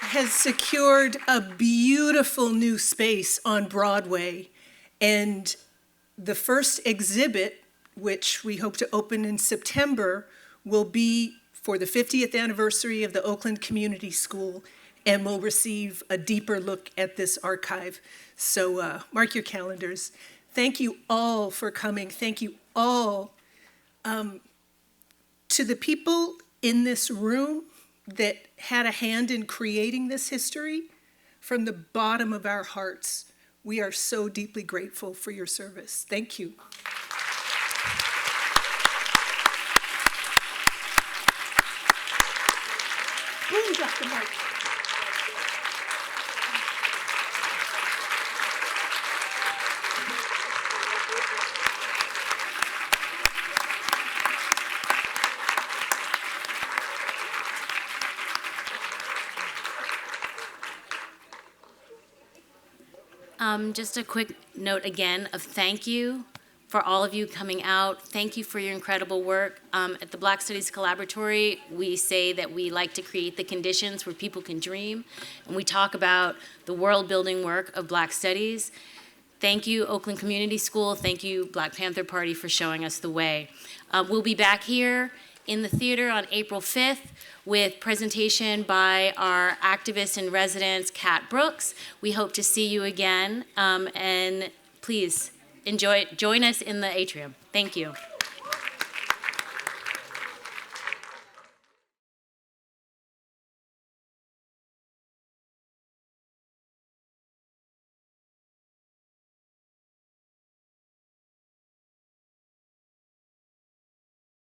has secured a beautiful new space on Broadway. And the first exhibit, which we hope to open in September, will be for the 50th anniversary of the Oakland Community School, and will receive a deeper look at this archive. So mark your calendars. Thank you all for coming. Thank you all. To the people in this room that had a hand in creating this history, from the bottom of our hearts, we are so deeply grateful for your service. Thank you. Boom, drop the mic. Just a quick note again of thank you for all of you coming out. Thank you for your incredible work. At the Black Studies Collaboratory, we say that we like to create the conditions where people can dream, and we talk about the world-building work of Black Studies. Thank you, Oakland Community School. Thank you, Black Panther Party, for showing us the way. We'll be back here in the theater on April 5th with presentation by our activist in residence, Kat Brooks. We hope to see you again, and please join us in the atrium. Thank you.